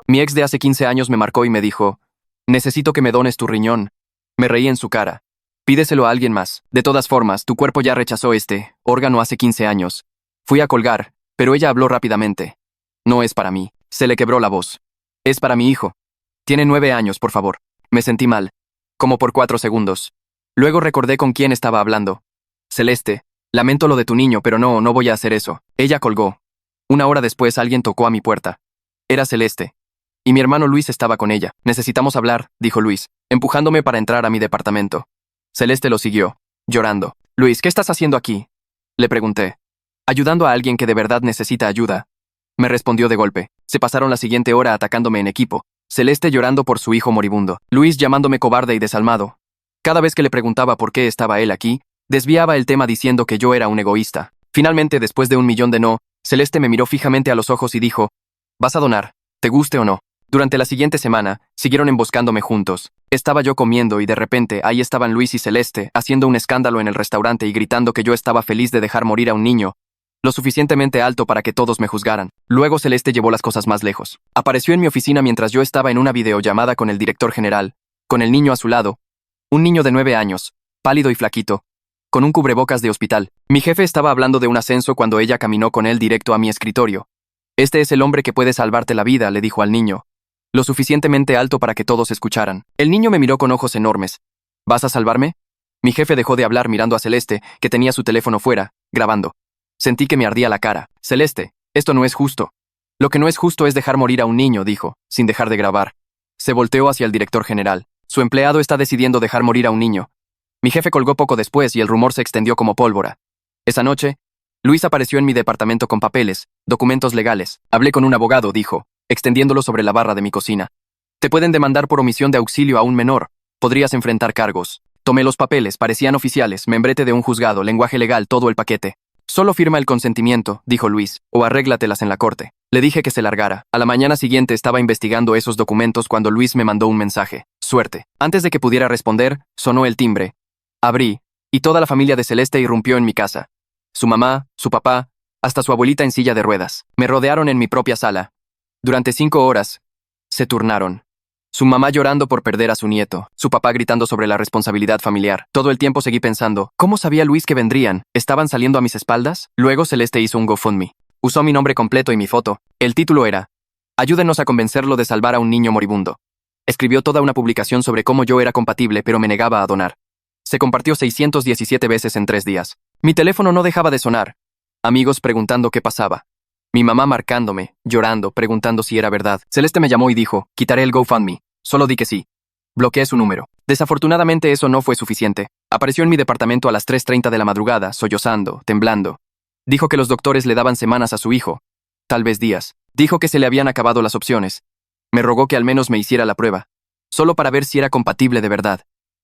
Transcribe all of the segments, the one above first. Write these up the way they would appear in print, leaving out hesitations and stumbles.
Mi ex de hace 15 años me marcó y me dijo, necesito que me dones tu riñón. Me reí en su cara. Pídeselo a alguien más. De todas formas, tu cuerpo ya rechazó este órgano hace 15 años. Fui a colgar, pero ella habló rápidamente. No es para mí. Se le quebró la voz. Es para mi hijo. Tiene 9 años, por favor. Me sentí mal. Como por 4 segundos. Luego recordé con quién estaba hablando. Celeste, lamento lo de tu niño, pero no voy a hacer eso. Ella colgó. Una hora después alguien tocó a mi puerta. Era Celeste. Y mi hermano Luis estaba con ella. Necesitamos hablar, dijo Luis, empujándome para entrar a mi departamento. Celeste lo siguió, llorando. Luis, ¿qué estás haciendo aquí? Le pregunté. Ayudando a alguien que de verdad necesita ayuda. Me respondió de golpe. Se pasaron la siguiente hora atacándome en equipo. Celeste llorando por su hijo moribundo. Luis llamándome cobarde y desalmado. Cada vez que le preguntaba por qué estaba él aquí, desviaba el tema diciendo que yo era un egoísta. Finalmente, después de 1.000.000 de no, Celeste me miró fijamente a los ojos y dijo, ¿vas a donar? ¿Te guste o no? Durante la siguiente semana, siguieron emboscándome juntos. Estaba yo comiendo y de repente ahí estaban Luis y Celeste haciendo un escándalo en el restaurante y gritando que yo estaba feliz de dejar morir a un niño, lo suficientemente alto para que todos me juzgaran. Luego Celeste llevó las cosas más lejos. Apareció en mi oficina mientras yo estaba en una videollamada con el director general, con el niño a su lado. Un niño de 9 años, pálido y flaquito, con un cubrebocas de hospital. Mi jefe estaba hablando de un ascenso cuando ella caminó con él directo a mi escritorio. Este es el hombre que puede salvarte la vida, le dijo al niño. Lo suficientemente alto para que todos escucharan. El niño me miró con ojos enormes. ¿Vas a salvarme? Mi jefe dejó de hablar mirando a Celeste, que tenía su teléfono fuera, grabando. Sentí que me ardía la cara. Celeste, esto no es justo. Lo que no es justo es dejar morir a un niño, dijo, sin dejar de grabar. Se volteó hacia el director general. Su empleado está decidiendo dejar morir a un niño. Mi jefe colgó poco después y el rumor se extendió como pólvora. Esa noche, Luis apareció en mi departamento con papeles, documentos legales. Hablé con un abogado, dijo, extendiéndolo sobre la barra de mi cocina. Te pueden demandar por omisión de auxilio a un menor. Podrías enfrentar cargos. Tomé los papeles, parecían oficiales, membrete de un juzgado, lenguaje legal, todo el paquete. Solo firma el consentimiento, dijo Luis, o arréglatelas en la corte. Le dije que se largara. A la mañana siguiente estaba investigando esos documentos cuando Luis me mandó un mensaje. Suerte. Antes de que pudiera responder, sonó el timbre. Abrí, y toda la familia de Celeste irrumpió en mi casa. Su mamá, su papá, hasta su abuelita en silla de ruedas. Me rodearon en mi propia sala. Durante 5 horas, se turnaron. Su mamá llorando por perder a su nieto, su papá gritando sobre la responsabilidad familiar. Todo el tiempo seguí pensando, ¿cómo sabía Luis que vendrían? ¿Estaban saliendo a mis espaldas? Luego Celeste hizo un GoFundMe. Usó mi nombre completo y mi foto. El título era, ayúdenos a convencerlo de salvar a un niño moribundo. Escribió toda una publicación sobre cómo yo era compatible pero me negaba a donar. Se compartió 617 veces en 3 días. Mi teléfono no dejaba de sonar. Amigos preguntando qué pasaba. Mi mamá marcándome, llorando, preguntando si era verdad. Celeste me llamó y dijo, quitaré el GoFundMe. Solo di que sí. Bloqueé su número. Desafortunadamente eso no fue suficiente. Apareció en mi departamento a las 3:30 de la madrugada, sollozando, temblando. Dijo que los doctores le daban semanas a su hijo. Tal vez días. Dijo que se le habían acabado las opciones. Me rogó que al menos me hiciera la prueba. Solo para ver si era compatible de verdad.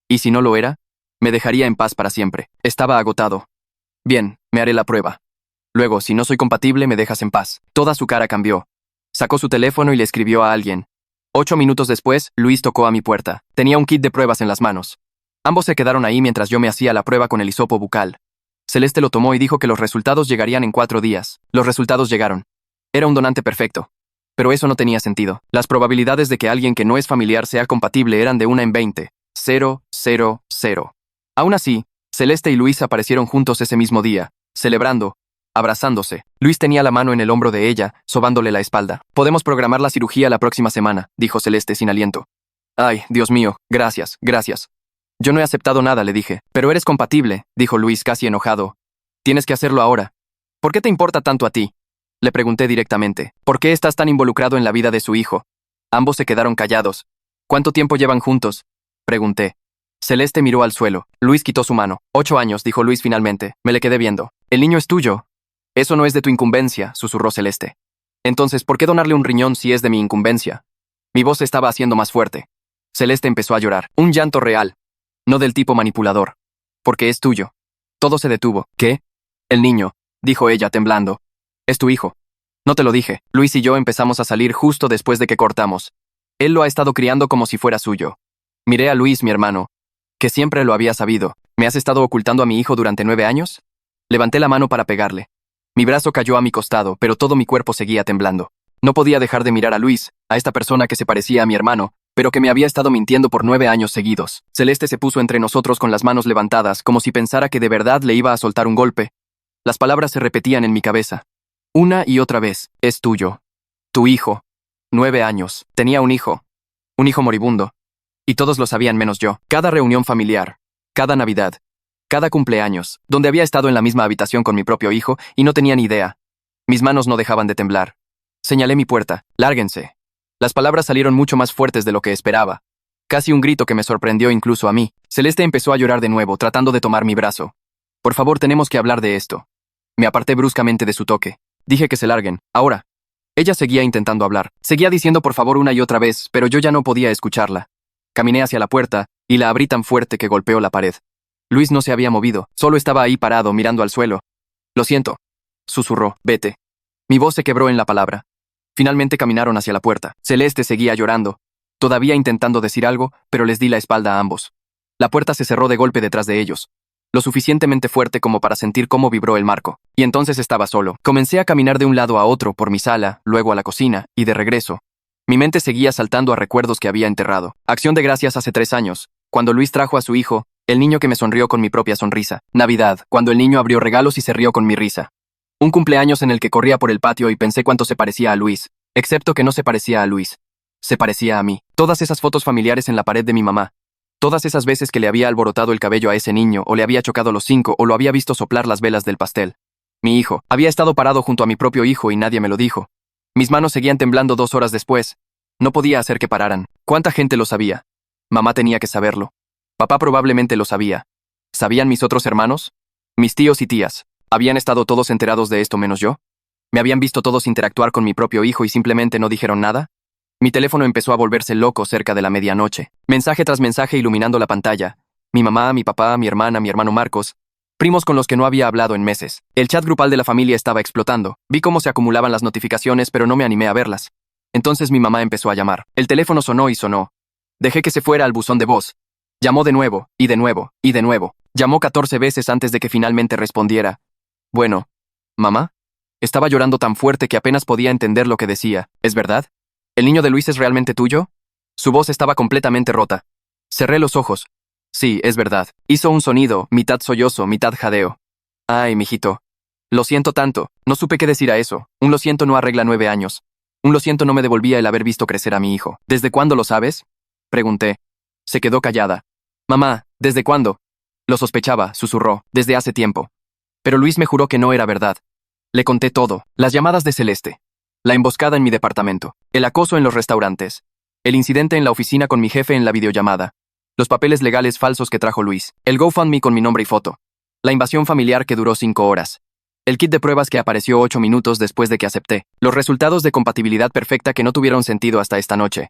Y si no lo era, me dejaría en paz para siempre. Estaba agotado. Bien, me haré la prueba. Luego, si no soy compatible, me dejas en paz. Toda su cara cambió. Sacó su teléfono y le escribió a alguien. 8 minutos después, Luis tocó a mi puerta. Tenía un kit de pruebas en las manos. Ambos se quedaron ahí mientras yo me hacía la prueba con el hisopo bucal. Celeste lo tomó y dijo que los resultados llegarían en 4 días. Los resultados llegaron. Era un donante perfecto. Pero eso no tenía sentido. Las probabilidades de que alguien que no es familiar sea compatible eran de 1 en 20. 0, 0, 0. Aún así, Celeste y Luis aparecieron juntos ese mismo día, celebrando, abrazándose. Luis tenía la mano en el hombro de ella, sobándole la espalda. Podemos programar la cirugía la próxima semana, dijo Celeste sin aliento. Ay, Dios mío, gracias, gracias. Yo no he aceptado nada, le dije. Pero eres compatible, dijo Luis casi enojado. Tienes que hacerlo ahora. ¿Por qué te importa tanto a ti? Le pregunté directamente. ¿Por qué estás tan involucrado en la vida de su hijo? Ambos se quedaron callados. ¿Cuánto tiempo llevan juntos? Pregunté. Celeste miró al suelo. Luis quitó su mano. 8 años, dijo Luis finalmente. Me le quedé viendo. El niño es tuyo. Eso no es de tu incumbencia, susurró Celeste. Entonces, ¿por qué donarle un riñón si es de mi incumbencia? Mi voz se estaba haciendo más fuerte. Celeste empezó a llorar. Un llanto real. No del tipo manipulador. Porque es tuyo. Todo se detuvo. ¿Qué? El niño, dijo ella temblando. Es tu hijo. No te lo dije. Luis y yo empezamos a salir justo después de que cortamos. Él lo ha estado criando como si fuera suyo. Miré a Luis, mi hermano, que siempre lo había sabido. ¿Me has estado ocultando a mi hijo durante 9 años? Levanté la mano para pegarle. Mi brazo cayó a mi costado, pero todo mi cuerpo seguía temblando. No podía dejar de mirar a Luis, a esta persona que se parecía a mi hermano, pero que me había estado mintiendo por 9 años seguidos. Celeste se puso entre nosotros con las manos levantadas, como si pensara que de verdad le iba a soltar un golpe. Las palabras se repetían en mi cabeza. Una y otra vez. Es tuyo. Tu hijo. 9 años. Tenía un hijo. Un hijo moribundo. Y todos lo sabían menos yo. Cada reunión familiar. Cada Navidad. Cada cumpleaños, donde había estado en la misma habitación con mi propio hijo y no tenía ni idea. Mis manos no dejaban de temblar. Señalé mi puerta. Lárguense. Las palabras salieron mucho más fuertes de lo que esperaba. Casi un grito que me sorprendió incluso a mí. Celeste empezó a llorar de nuevo, tratando de tomar mi brazo. Por favor, tenemos que hablar de esto. Me aparté bruscamente de su toque. Dije que se larguen. Ahora. Ella seguía intentando hablar. Seguía diciendo por favor una y otra vez, pero yo ya no podía escucharla. Caminé hacia la puerta y la abrí tan fuerte que golpeó la pared. Luis no se había movido, solo estaba ahí parado mirando al suelo. Lo siento, susurró, vete. Mi voz se quebró en la palabra. Finalmente caminaron hacia la puerta. Celeste seguía llorando, todavía intentando decir algo, pero les di la espalda a ambos. La puerta se cerró de golpe detrás de ellos, lo suficientemente fuerte como para sentir cómo vibró el marco. Y entonces estaba solo. Comencé a caminar de un lado a otro por mi sala, luego a la cocina, y de regreso. Mi mente seguía saltando a recuerdos que había enterrado. Acción de Gracias hace 3 años, cuando Luis trajo a su hijo, el niño que me sonrió con mi propia sonrisa. Navidad, cuando el niño abrió regalos y se rió con mi risa. Un cumpleaños en el que corría por el patio y pensé cuánto se parecía a Luis, excepto que no se parecía a Luis. Se parecía a mí. Todas esas fotos familiares en la pared de mi mamá. Todas esas veces que le había alborotado el cabello a ese niño, o le había chocado los 5, o lo había visto soplar las velas del pastel. Mi hijo. Había estado parado junto a mi propio hijo y nadie me lo dijo. Mis manos seguían temblando 2 horas después. No podía hacer que pararan. ¿Cuánta gente lo sabía? Mamá tenía que saberlo. Papá probablemente lo sabía. ¿Sabían mis otros hermanos? Mis tíos y tías. ¿Habían estado todos enterados de esto menos yo? ¿Me habían visto todos interactuar con mi propio hijo y simplemente no dijeron nada? Mi teléfono empezó a volverse loco cerca de la medianoche. Mensaje tras mensaje iluminando la pantalla. Mi mamá, mi papá, mi hermana, mi hermano Marcos. Primos con los que no había hablado en meses. El chat grupal de la familia estaba explotando. Vi cómo se acumulaban las notificaciones, pero no me animé a verlas. Entonces mi mamá empezó a llamar. El teléfono sonó y sonó. Dejé que se fuera al buzón de voz. Llamó de nuevo, y de nuevo, y de nuevo. Llamó 14 veces antes de que finalmente respondiera. Bueno, ¿mamá? Estaba llorando tan fuerte que apenas podía entender lo que decía. ¿Es verdad? ¿El niño de Luis es realmente tuyo? Su voz estaba completamente rota. Cerré los ojos. Sí, es verdad. Hizo un sonido, mitad sollozo, mitad jadeo. Ay, mijito. Lo siento tanto. No supe qué decir a eso. Un lo siento no arregla 9 años. Un lo siento no me devolvía el haber visto crecer a mi hijo. ¿Desde cuándo lo sabes? Pregunté. Se quedó callada. Mamá, ¿desde cuándo? Lo sospechaba, susurró, desde hace tiempo. Pero Luis me juró que no era verdad. Le conté todo, las llamadas de Celeste, la emboscada en mi departamento, el acoso en los restaurantes, el incidente en la oficina con mi jefe en la videollamada, los papeles legales falsos que trajo Luis, el GoFundMe con mi nombre y foto, la invasión familiar que duró 5 horas, el kit de pruebas que apareció 8 minutos después de que acepté, los resultados de compatibilidad perfecta que no tuvieron sentido hasta esta noche.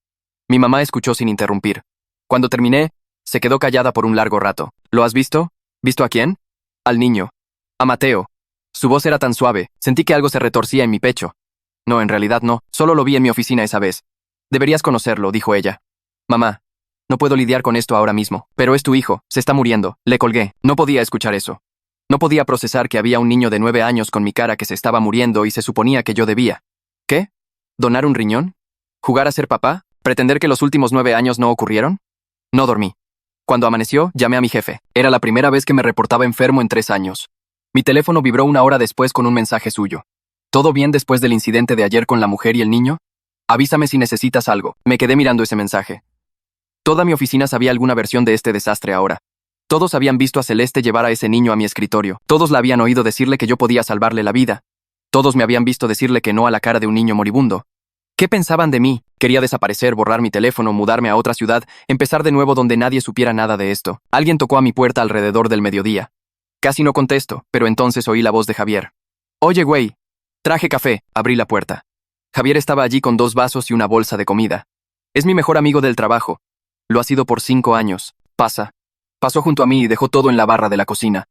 Mi mamá escuchó sin interrumpir. Cuando terminé, se quedó callada por un largo rato. ¿Lo has visto? ¿Visto a quién? Al niño. A Mateo. Su voz era tan suave, sentí que algo se retorcía en mi pecho. No, en realidad no, solo lo vi en mi oficina esa vez. Deberías conocerlo, dijo ella. Mamá, no puedo lidiar con esto ahora mismo, pero es tu hijo, se está muriendo. Le colgué, no podía escuchar eso. No podía procesar que había un niño de 9 años con mi cara que se estaba muriendo y se suponía que yo debía. ¿Qué? ¿Donar un riñón? ¿Jugar a ser papá? ¿Pretender que los últimos 9 años no ocurrieron? No dormí. Cuando amaneció, llamé a mi jefe. Era la primera vez que me reportaba enfermo en 3 años. Mi teléfono vibró 1 hora después con un mensaje suyo. ¿Todo bien después del incidente de ayer con la mujer y el niño? Avísame si necesitas algo. Me quedé mirando ese mensaje. Toda mi oficina sabía alguna versión de este desastre ahora. Todos habían visto a Celeste llevar a ese niño a mi escritorio. Todos la habían oído decirle que yo podía salvarle la vida. Todos me habían visto decirle que no a la cara de un niño moribundo. ¿Qué pensaban de mí? Quería desaparecer, borrar mi teléfono, mudarme a otra ciudad, empezar de nuevo donde nadie supiera nada de esto. Alguien tocó a mi puerta alrededor del mediodía. Casi no contesto, pero entonces oí la voz de Javier. Oye, güey. Traje café. Abrí la puerta. Javier estaba allí con 2 vasos y una bolsa de comida. Es mi mejor amigo del trabajo. Lo ha sido por 5 años. Pasó junto a mí y dejó todo en la barra de la cocina.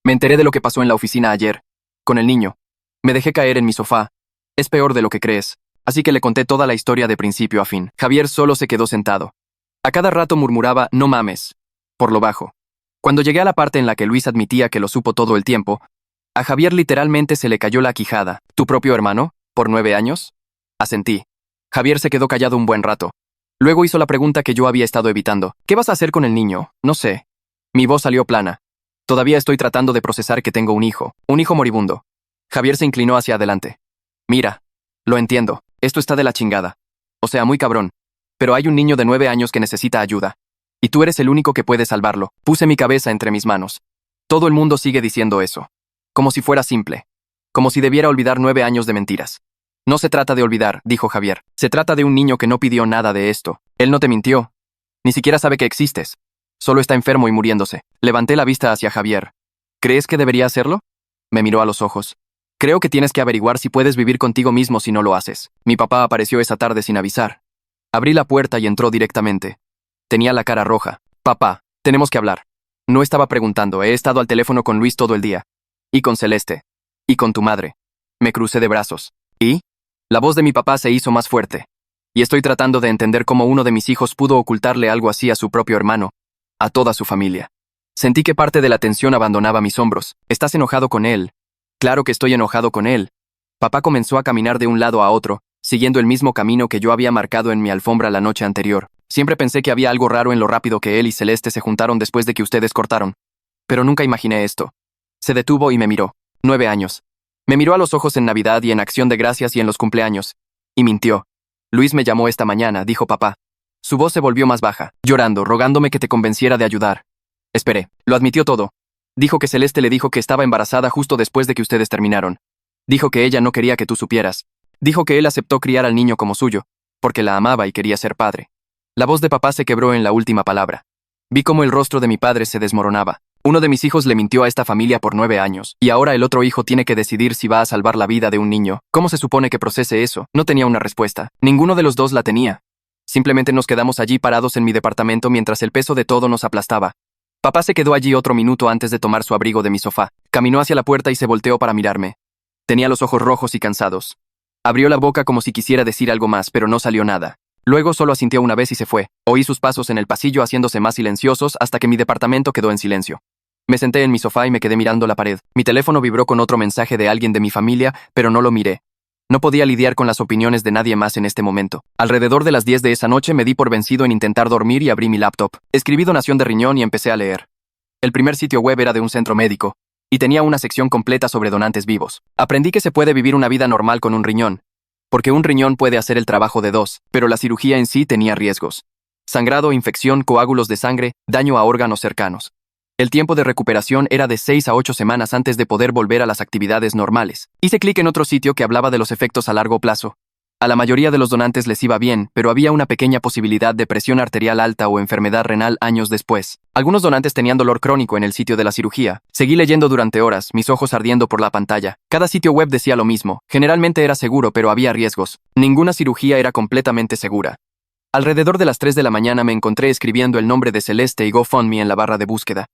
Me enteré de lo que pasó en la oficina ayer. Con el niño. Me dejé caer en mi sofá. Es peor de lo que crees. Así que le conté toda la historia de principio a fin. Javier solo se quedó sentado. A cada rato murmuraba, no mames, por lo bajo. Cuando llegué a la parte en la que Luis admitía que lo supo todo el tiempo, a Javier literalmente se le cayó la quijada. ¿Tu propio hermano? ¿Por 9 años? Asentí. Javier se quedó callado un buen rato. Luego hizo la pregunta que yo había estado evitando. ¿Qué vas a hacer con el niño? No sé. Mi voz salió plana. Todavía estoy tratando de procesar que tengo un hijo moribundo. Javier se inclinó hacia adelante. Mira, lo entiendo, esto está de la chingada. O sea, muy cabrón. Pero hay un niño de 9 años que necesita ayuda. Y tú eres el único que puede salvarlo. Puse mi cabeza entre mis manos. Todo el mundo sigue diciendo eso. Como si fuera simple. Como si debiera olvidar 9 años de mentiras. No se trata de olvidar, dijo Javier. Se trata de un niño que no pidió nada de esto. Él no te mintió. Ni siquiera sabe que existes. Solo está enfermo y muriéndose. Levanté la vista hacia Javier. ¿Crees que debería hacerlo? Me miró a los ojos. Creo que tienes que averiguar si puedes vivir contigo mismo si no lo haces. Mi papá apareció esa tarde sin avisar. Abrí la puerta y entró directamente. Tenía la cara roja. Papá, tenemos que hablar. No estaba preguntando, he estado al teléfono con Luis todo el día. Y con Celeste. Y con tu madre. Me crucé de brazos. ¿Y? La voz de mi papá se hizo más fuerte. Y estoy tratando de entender cómo uno de mis hijos pudo ocultarle algo así a su propio hermano. A toda su familia. Sentí que parte de la tensión abandonaba mis hombros. ¿Estás enojado con él? Claro que estoy enojado con él. Papá comenzó a caminar de un lado a otro, siguiendo el mismo camino que yo había marcado en mi alfombra la noche anterior. Siempre pensé que había algo raro en lo rápido que él y Celeste se juntaron después de que ustedes cortaron. Pero nunca imaginé esto. Se detuvo y me miró. 9 años. Me miró a los ojos en Navidad y en Acción de Gracias y en los cumpleaños. Y mintió. Luis me llamó esta mañana, dijo papá. Su voz se volvió más baja, llorando, rogándome que te convenciera de ayudar. Esperé. Lo admitió todo. Dijo que Celeste le dijo que estaba embarazada justo después de que ustedes terminaron. Dijo que ella no quería que tú supieras. Dijo que él aceptó criar al niño como suyo, porque la amaba y quería ser padre. La voz de papá se quebró en la última palabra. Vi cómo el rostro de mi padre se desmoronaba. Uno de mis hijos le mintió a esta familia por 9 años, y ahora el otro hijo tiene que decidir si va a salvar la vida de un niño. ¿Cómo se supone que procese eso? No tenía una respuesta. Ninguno de los dos la tenía. Simplemente nos quedamos allí parados en mi departamento mientras el peso de todo nos aplastaba. Papá se quedó allí otro minuto antes de tomar su abrigo de mi sofá. Caminó hacia la puerta y se volteó para mirarme. Tenía los ojos rojos y cansados. Abrió la boca como si quisiera decir algo más, pero no salió nada. Luego solo asintió una vez y se fue. Oí sus pasos en el pasillo haciéndose más silenciosos hasta que mi departamento quedó en silencio. Me senté en mi sofá y me quedé mirando la pared. Mi teléfono vibró con otro mensaje de alguien de mi familia, pero no lo miré. No podía lidiar con las opiniones de nadie más en este momento. Alrededor de las 10 de esa noche me di por vencido en intentar dormir y abrí mi laptop. Escribí donación de riñón y empecé a leer. El primer sitio web era de un centro médico, y tenía una sección completa sobre donantes vivos. Aprendí que se puede vivir una vida normal con un riñón, porque un riñón puede hacer el trabajo de 2, pero la cirugía en sí tenía riesgos. Sangrado, infección, coágulos de sangre, daño a órganos cercanos. El tiempo de recuperación era de 6 a 8 semanas antes de poder volver a las actividades normales. Hice clic en otro sitio que hablaba de los efectos a largo plazo. A la mayoría de los donantes les iba bien, pero había una pequeña posibilidad de presión arterial alta o enfermedad renal años después. Algunos donantes tenían dolor crónico en el sitio de la cirugía. Seguí leyendo durante horas, mis ojos ardiendo por la pantalla. Cada sitio web decía lo mismo. Generalmente era seguro, pero había riesgos. Ninguna cirugía era completamente segura. Alrededor de las 3 de la mañana me encontré escribiendo el nombre de Celeste y GoFundMe en la barra de búsqueda.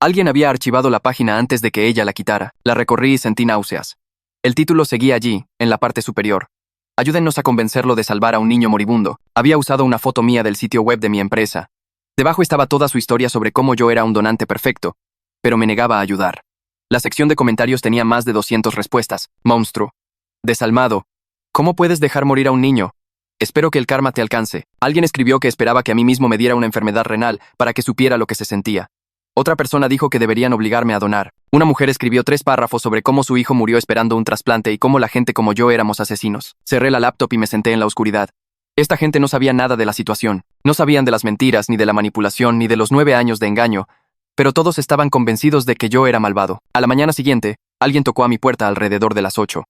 Alguien había archivado la página antes de que ella la quitara. La recorrí y sentí náuseas. El título seguía allí, en la parte superior. Ayúdennos a convencerlo de salvar a un niño moribundo. Había usado una foto mía del sitio web de mi empresa. Debajo estaba toda su historia sobre cómo yo era un donante perfecto, pero me negaba a ayudar. La sección de comentarios tenía más de 200 respuestas. Monstruo. Desalmado. ¿Cómo puedes dejar morir a un niño? Espero que el karma te alcance. Alguien escribió que esperaba que a mí mismo me diera una enfermedad renal para que supiera lo que se sentía. Otra persona dijo que deberían obligarme a donar. Una mujer escribió 3 párrafos sobre cómo su hijo murió esperando un trasplante y cómo la gente como yo éramos asesinos. Cerré la laptop y me senté en la oscuridad. Esta gente no sabía nada de la situación. No sabían de las mentiras, ni de la manipulación, ni de los 9 años de engaño. Pero todos estaban convencidos de que yo era malvado. A la mañana siguiente, alguien tocó a mi puerta alrededor de las 8.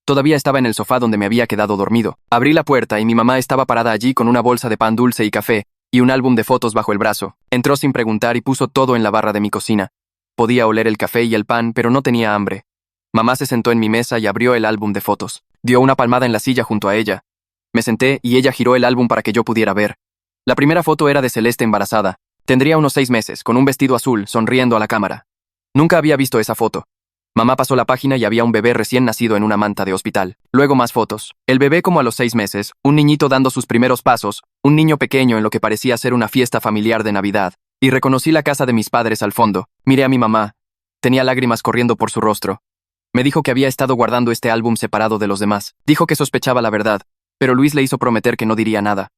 Todavía estaba en el sofá donde me había quedado dormido. Abrí la puerta y mi mamá estaba parada allí con una bolsa de pan dulce y café, y un álbum de fotos bajo el brazo. Entró sin preguntar y puso todo en la barra de mi cocina. Podía oler el café y el pan, pero no tenía hambre. Mamá se sentó en mi mesa y abrió el álbum de fotos. Dio una palmada en la silla junto a ella. Me senté y ella giró el álbum para que yo pudiera ver. La primera foto era de Celeste embarazada. Tendría unos 6 meses, con un vestido azul, sonriendo a la cámara. Nunca había visto esa foto. Mamá pasó la página y había un bebé recién nacido en una manta de hospital. Luego más fotos. El bebé como a los 6 meses, un niñito dando sus primeros pasos, un niño pequeño en lo que parecía ser una fiesta familiar de Navidad. Y reconocí la casa de mis padres al fondo. Miré a mi mamá. Tenía lágrimas corriendo por su rostro. Me dijo que había estado guardando este álbum separado de los demás. Dijo que sospechaba la verdad. Pero Luis le hizo prometer que no diría nada.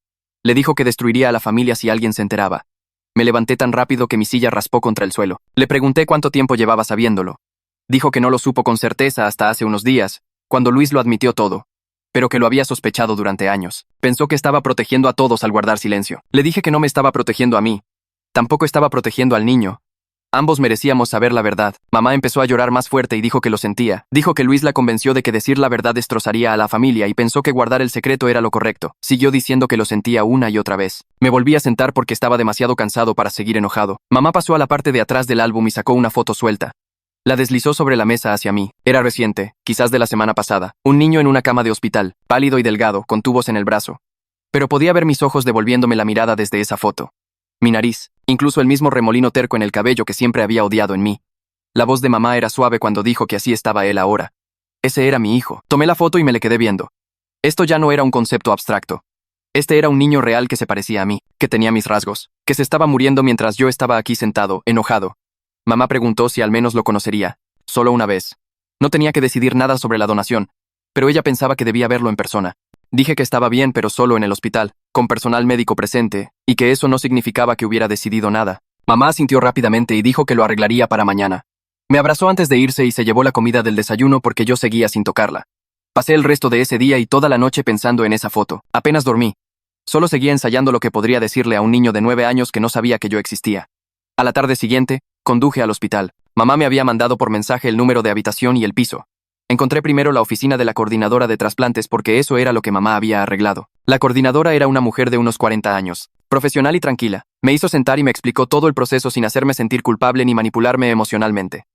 Le dijo que destruiría a la familia si alguien se enteraba. Me levanté tan rápido que mi silla raspó contra el suelo. Le pregunté cuánto tiempo llevaba sabiéndolo. Dijo que no lo supo con certeza hasta hace unos días, cuando Luis lo admitió todo, pero que lo había sospechado durante años. Pensó que estaba protegiendo a todos al guardar silencio. Le dije que no me estaba protegiendo a mí. Tampoco estaba protegiendo al niño. Ambos merecíamos saber la verdad. Mamá empezó a llorar más fuerte y dijo que lo sentía. Dijo que Luis la convenció de que decir la verdad destrozaría a la familia y pensó que guardar el secreto era lo correcto. Siguió diciendo que lo sentía una y otra vez. Me volví a sentar porque estaba demasiado cansado para seguir enojado. Mamá pasó a la parte de atrás del álbum y sacó una foto suelta. La deslizó sobre la mesa hacia mí. Era reciente, quizás de la semana pasada. Un niño en una cama de hospital, pálido y delgado, con tubos en el brazo. Pero podía ver mis ojos devolviéndome la mirada desde esa foto. Mi nariz, incluso el mismo remolino terco en el cabello que siempre había odiado en mí. La voz de mamá era suave cuando dijo que así estaba él ahora. Ese era mi hijo. Tomé la foto y me le quedé viendo. Esto ya no era un concepto abstracto. Este era un niño real que se parecía a mí, que tenía mis rasgos, que se estaba muriendo mientras yo estaba aquí sentado, enojado. Mamá preguntó si al menos lo conocería. Solo una vez. No tenía que decidir nada sobre la donación, pero ella pensaba que debía verlo en persona. Dije que estaba bien, pero solo en el hospital, con personal médico presente, y que eso no significaba que hubiera decidido nada. Mamá asintió rápidamente y dijo que lo arreglaría para mañana. Me abrazó antes de irse y se llevó la comida del desayuno porque yo seguía sin tocarla. Pasé el resto de ese día y toda la noche pensando en esa foto. Apenas dormí. Solo seguía ensayando lo que podría decirle a un niño de 9 años que no sabía que yo existía. A la tarde siguiente, conduje al hospital. Mamá me había mandado por mensaje el número de habitación y el piso. Encontré primero la oficina de la coordinadora de trasplantes porque eso era lo que mamá había arreglado. La coordinadora era una mujer de unos 40 años, profesional y tranquila. Me hizo sentar y me explicó todo el proceso sin hacerme sentir culpable ni manipularme emocionalmente.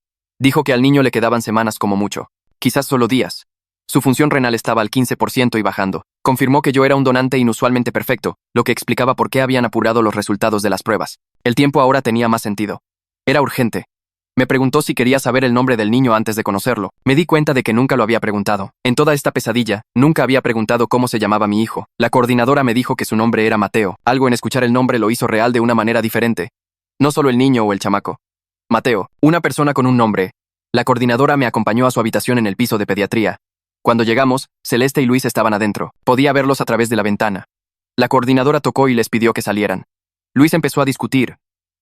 Dijo que al niño le quedaban semanas como mucho, quizás solo días. Su función renal estaba al 15% y bajando. Confirmó que yo era un donante inusualmente perfecto, lo que explicaba por qué habían apurado los resultados de las pruebas. El tiempo ahora tenía más sentido. Era urgente. Me preguntó si quería saber el nombre del niño antes de conocerlo. Me di cuenta de que nunca lo había preguntado. En toda esta pesadilla, nunca había preguntado cómo se llamaba mi hijo. La coordinadora me dijo que su nombre era Mateo. Algo en escuchar el nombre lo hizo real de una manera diferente. No solo el niño o el chamaco. Mateo, una persona con un nombre. La coordinadora me acompañó a su habitación en el piso de pediatría. Cuando llegamos, Celeste y Luis estaban adentro. Podía verlos a través de la ventana. La coordinadora tocó y les pidió que salieran. Luis empezó a discutir,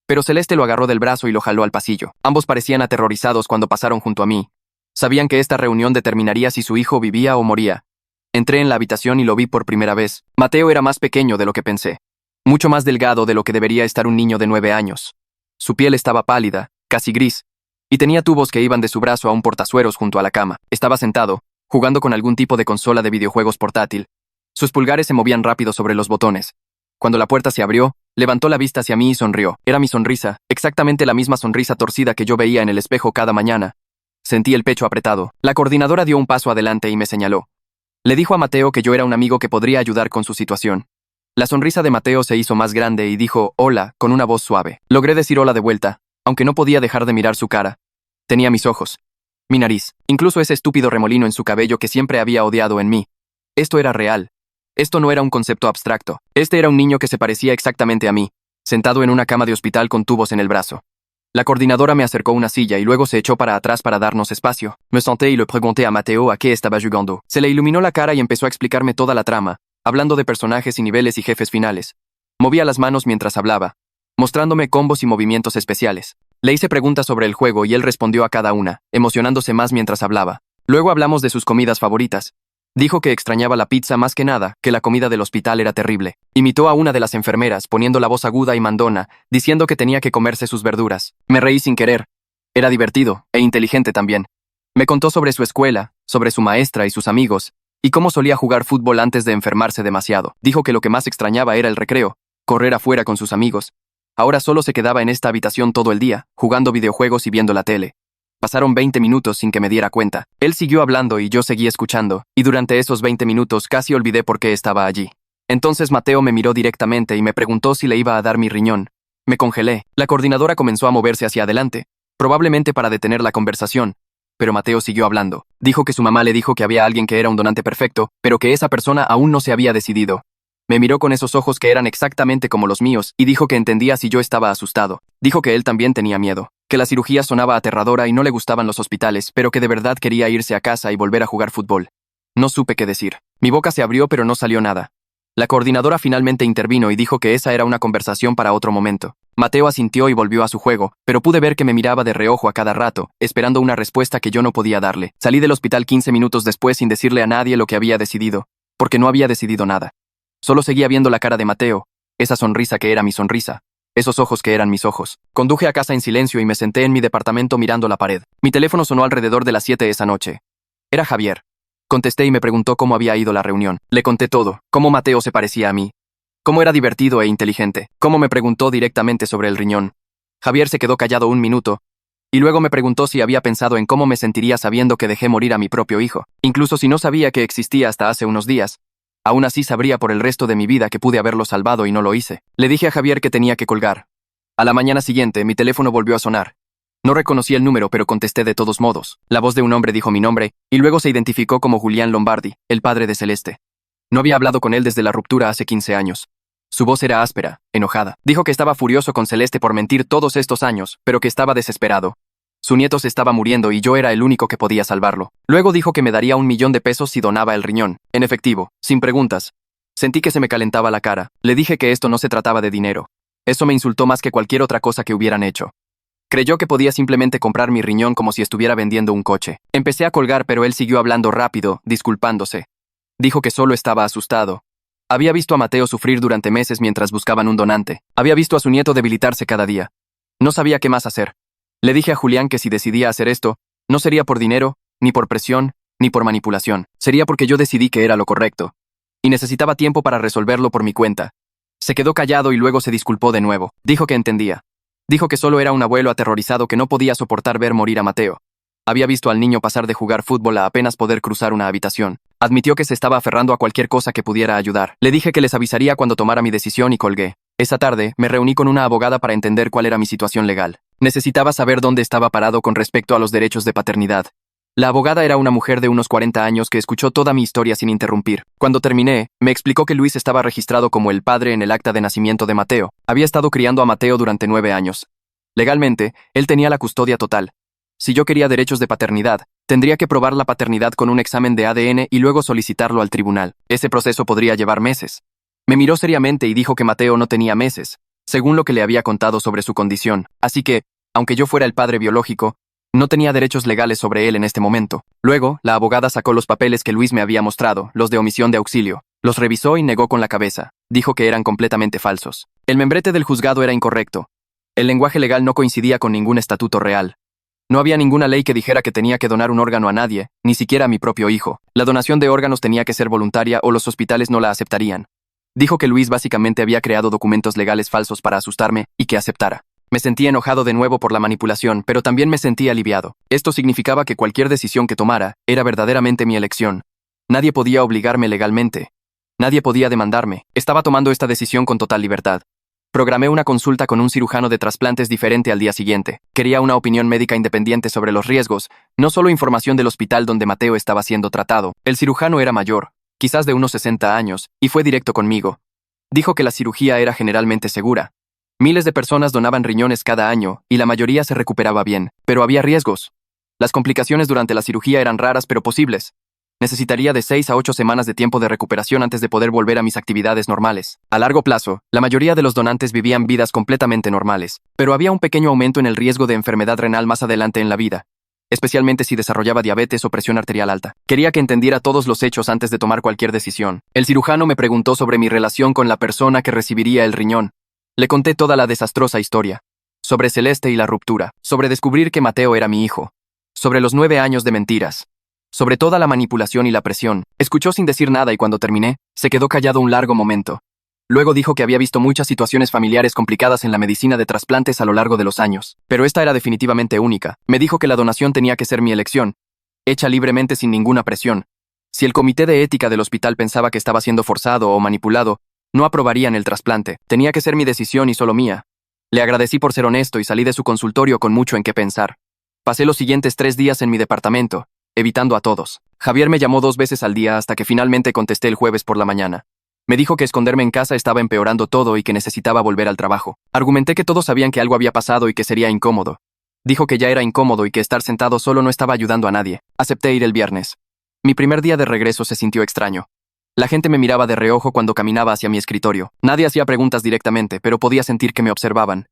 pero Celeste lo agarró del brazo y lo jaló al pasillo. Ambos parecían aterrorizados cuando pasaron junto a mí. Sabían que esta reunión determinaría si su hijo vivía o moría. Entré en la habitación y lo vi por primera vez. Mateo era más pequeño de lo que pensé. Mucho más delgado de lo que debería estar un niño de 9 años. Su piel estaba pálida, casi gris, y tenía tubos que iban de su brazo a un portazueros junto a la cama. Estaba sentado, jugando con algún tipo de consola de videojuegos portátil. Sus pulgares se movían rápido sobre los botones. Cuando la puerta se abrió, levantó la vista hacia mí y sonrió. Era mi sonrisa, exactamente la misma sonrisa torcida que yo veía en el espejo cada mañana. Sentí el pecho apretado. La coordinadora dio un paso adelante y me señaló. Le dijo a Mateo que yo era un amigo que podría ayudar con su situación. La sonrisa de Mateo se hizo más grande y dijo hola con una voz suave. Logré decir hola de vuelta, aunque no podía dejar de mirar su cara. Tenía mis ojos, mi nariz, incluso ese estúpido remolino en su cabello que siempre había odiado en mí. Esto era real. Esto no era un concepto abstracto. Este era un niño que se parecía exactamente a mí, sentado en una cama de hospital con tubos en el brazo. La coordinadora me acercó una silla y luego se echó para atrás para darnos espacio. Me senté y le pregunté a Mateo a qué estaba jugando. Se le iluminó la cara y empezó a explicarme toda la trama, hablando de personajes y niveles y jefes finales. Movía las manos mientras hablaba, mostrándome combos y movimientos especiales. Le hice preguntas sobre el juego y él respondió a cada una, emocionándose más mientras hablaba. Luego hablamos de sus comidas favoritas. Dijo que extrañaba la pizza más que nada, que la comida del hospital era terrible. Imitó a una de las enfermeras, poniendo la voz aguda y mandona, diciendo que tenía que comerse sus verduras. Me reí sin querer. Era divertido, e inteligente también. Me contó sobre su escuela, sobre su maestra y sus amigos, y cómo solía jugar fútbol antes de enfermarse demasiado. Dijo que lo que más extrañaba era el recreo, correr afuera con sus amigos. Ahora solo se quedaba en esta habitación todo el día, jugando videojuegos y viendo la tele. Pasaron 20 minutos sin que me diera cuenta. Él siguió hablando y yo seguí escuchando, y durante esos 20 minutos casi olvidé por qué estaba allí. Entonces Mateo me miró directamente y me preguntó si le iba a dar mi riñón. Me congelé. La coordinadora comenzó a moverse hacia adelante, probablemente para detener la conversación, pero Mateo siguió hablando. Dijo que su mamá le dijo que había alguien que era un donante perfecto, pero que esa persona aún no se había decidido. Me miró con esos ojos que eran exactamente como los míos y dijo que entendía si yo estaba asustado. Dijo que él también tenía miedo, que la cirugía sonaba aterradora y no le gustaban los hospitales, pero que de verdad quería irse a casa y volver a jugar fútbol. No supe qué decir. Mi boca se abrió pero no salió nada. La coordinadora finalmente intervino y dijo que esa era una conversación para otro momento. Mateo asintió y volvió a su juego, pero pude ver que me miraba de reojo a cada rato, esperando una respuesta que yo no podía darle. Salí del hospital 15 minutos después sin decirle a nadie lo que había decidido, porque no había decidido nada. Solo seguía viendo la cara de Mateo, esa sonrisa que era mi sonrisa, esos ojos que eran mis ojos. Conduje a casa en silencio y me senté en mi departamento mirando la pared. Mi teléfono sonó alrededor de las 7 esa noche. Era Javier. Contesté y me preguntó cómo había ido la reunión. Le conté todo, cómo Mateo se parecía a mí, cómo era divertido e inteligente, cómo me preguntó directamente sobre el riñón. Javier se quedó callado un minuto, y luego me preguntó si había pensado en cómo me sentiría sabiendo que dejé morir a mi propio hijo. Incluso si no sabía que existía hasta hace unos días, aún así sabría por el resto de mi vida que pude haberlo salvado y no lo hice. Le dije a Javier que tenía que colgar. A la mañana siguiente, mi teléfono volvió a sonar. No reconocí el número, pero contesté de todos modos. La voz de un hombre dijo mi nombre, y luego se identificó como Julián Lombardi, el padre de Celeste. No había hablado con él desde la ruptura hace 15 años. Su voz era áspera, enojada. Dijo que estaba furioso con Celeste por mentir todos estos años, pero que estaba desesperado. Su nieto se estaba muriendo y yo era el único que podía salvarlo. Luego dijo que me daría $1.000.000 si donaba el riñón, en efectivo, sin preguntas. Sentí que se me calentaba la cara. Le dije que esto no se trataba de dinero. Eso me insultó más que cualquier otra cosa que hubieran hecho. Creyó que podía simplemente comprar mi riñón como si estuviera vendiendo un coche. Empecé a colgar, pero él siguió hablando rápido, disculpándose. Dijo que solo estaba asustado. Había visto a Mateo sufrir durante meses mientras buscaban un donante. Había visto a su nieto debilitarse cada día. No sabía qué más hacer. Le dije a Julián que si decidía hacer esto, no sería por dinero, ni por presión, ni por manipulación. Sería porque yo decidí que era lo correcto. Y necesitaba tiempo para resolverlo por mi cuenta. Se quedó callado y luego se disculpó de nuevo. Dijo que entendía. Dijo que solo era un abuelo aterrorizado que no podía soportar ver morir a Mateo. Había visto al niño pasar de jugar fútbol a apenas poder cruzar una habitación. Admitió que se estaba aferrando a cualquier cosa que pudiera ayudar. Le dije que les avisaría cuando tomara mi decisión y colgué. Esa tarde, me reuní con una abogada para entender cuál era mi situación legal. Necesitaba saber dónde estaba parado con respecto a los derechos de paternidad. La abogada era una mujer de unos 40 años que escuchó toda mi historia sin interrumpir. Cuando terminé, me explicó que Luis estaba registrado como el padre en el acta de nacimiento de Mateo. Había estado criando a Mateo durante 9 años. Legalmente, él tenía la custodia total. Si yo quería derechos de paternidad, tendría que probar la paternidad con un examen de ADN y luego solicitarlo al tribunal. Ese proceso podría llevar meses. Me miró seriamente y dijo que Mateo no tenía meses, según lo que le había contado sobre su condición. Así que, aunque yo fuera el padre biológico, no tenía derechos legales sobre él en este momento. Luego, la abogada sacó los papeles que Luis me había mostrado, los de omisión de auxilio. Los revisó y negó con la cabeza. Dijo que eran completamente falsos. El membrete del juzgado era incorrecto. El lenguaje legal no coincidía con ningún estatuto real. No había ninguna ley que dijera que tenía que donar un órgano a nadie, ni siquiera a mi propio hijo. La donación de órganos tenía que ser voluntaria o los hospitales no la aceptarían. Dijo que Luis básicamente había creado documentos legales falsos para asustarme y que aceptara. Me sentí enojado de nuevo por la manipulación, pero también me sentí aliviado. Esto significaba que cualquier decisión que tomara era verdaderamente mi elección. Nadie podía obligarme legalmente. Nadie podía demandarme. Estaba tomando esta decisión con total libertad. Programé una consulta con un cirujano de trasplantes diferente al día siguiente. Quería una opinión médica independiente sobre los riesgos, no solo información del hospital donde Mateo estaba siendo tratado. El cirujano era mayor, quizás de unos 60 años, y fue directo conmigo. Dijo que la cirugía era generalmente segura. Miles de personas donaban riñones cada año, y la mayoría se recuperaba bien, pero había riesgos. Las complicaciones durante la cirugía eran raras pero posibles. Necesitaría de 6 a 8 semanas de tiempo de recuperación antes de poder volver a mis actividades normales. A largo plazo, la mayoría de los donantes vivían vidas completamente normales, pero había un pequeño aumento en el riesgo de enfermedad renal más adelante en la vida, especialmente si desarrollaba diabetes o presión arterial alta. Quería que entendiera todos los hechos antes de tomar cualquier decisión. El cirujano me preguntó sobre mi relación con la persona que recibiría el riñón. Le conté toda la desastrosa historia. Sobre Celeste y la ruptura. Sobre descubrir que Mateo era mi hijo. Sobre los 9 años de mentiras. Sobre toda la manipulación y la presión. Escuchó sin decir nada y cuando terminé, se quedó callado un largo momento. Luego dijo que había visto muchas situaciones familiares complicadas en la medicina de trasplantes a lo largo de los años. Pero esta era definitivamente única. Me dijo que la donación tenía que ser mi elección, hecha libremente sin ninguna presión. Si el comité de ética del hospital pensaba que estaba siendo forzado o manipulado, no aprobarían el trasplante. Tenía que ser mi decisión y solo mía. Le agradecí por ser honesto y salí de su consultorio con mucho en qué pensar. Pasé los siguientes 3 días en mi departamento, evitando a todos. Javier me llamó 2 veces al día hasta que finalmente contesté el jueves por la mañana. Me dijo que esconderme en casa estaba empeorando todo y que necesitaba volver al trabajo. Argumenté que todos sabían que algo había pasado y que sería incómodo. Dijo que ya era incómodo y que estar sentado solo no estaba ayudando a nadie. Acepté ir el viernes. Mi primer día de regreso se sintió extraño. La gente me miraba de reojo cuando caminaba hacia mi escritorio. Nadie hacía preguntas directamente, pero podía sentir que me observaban.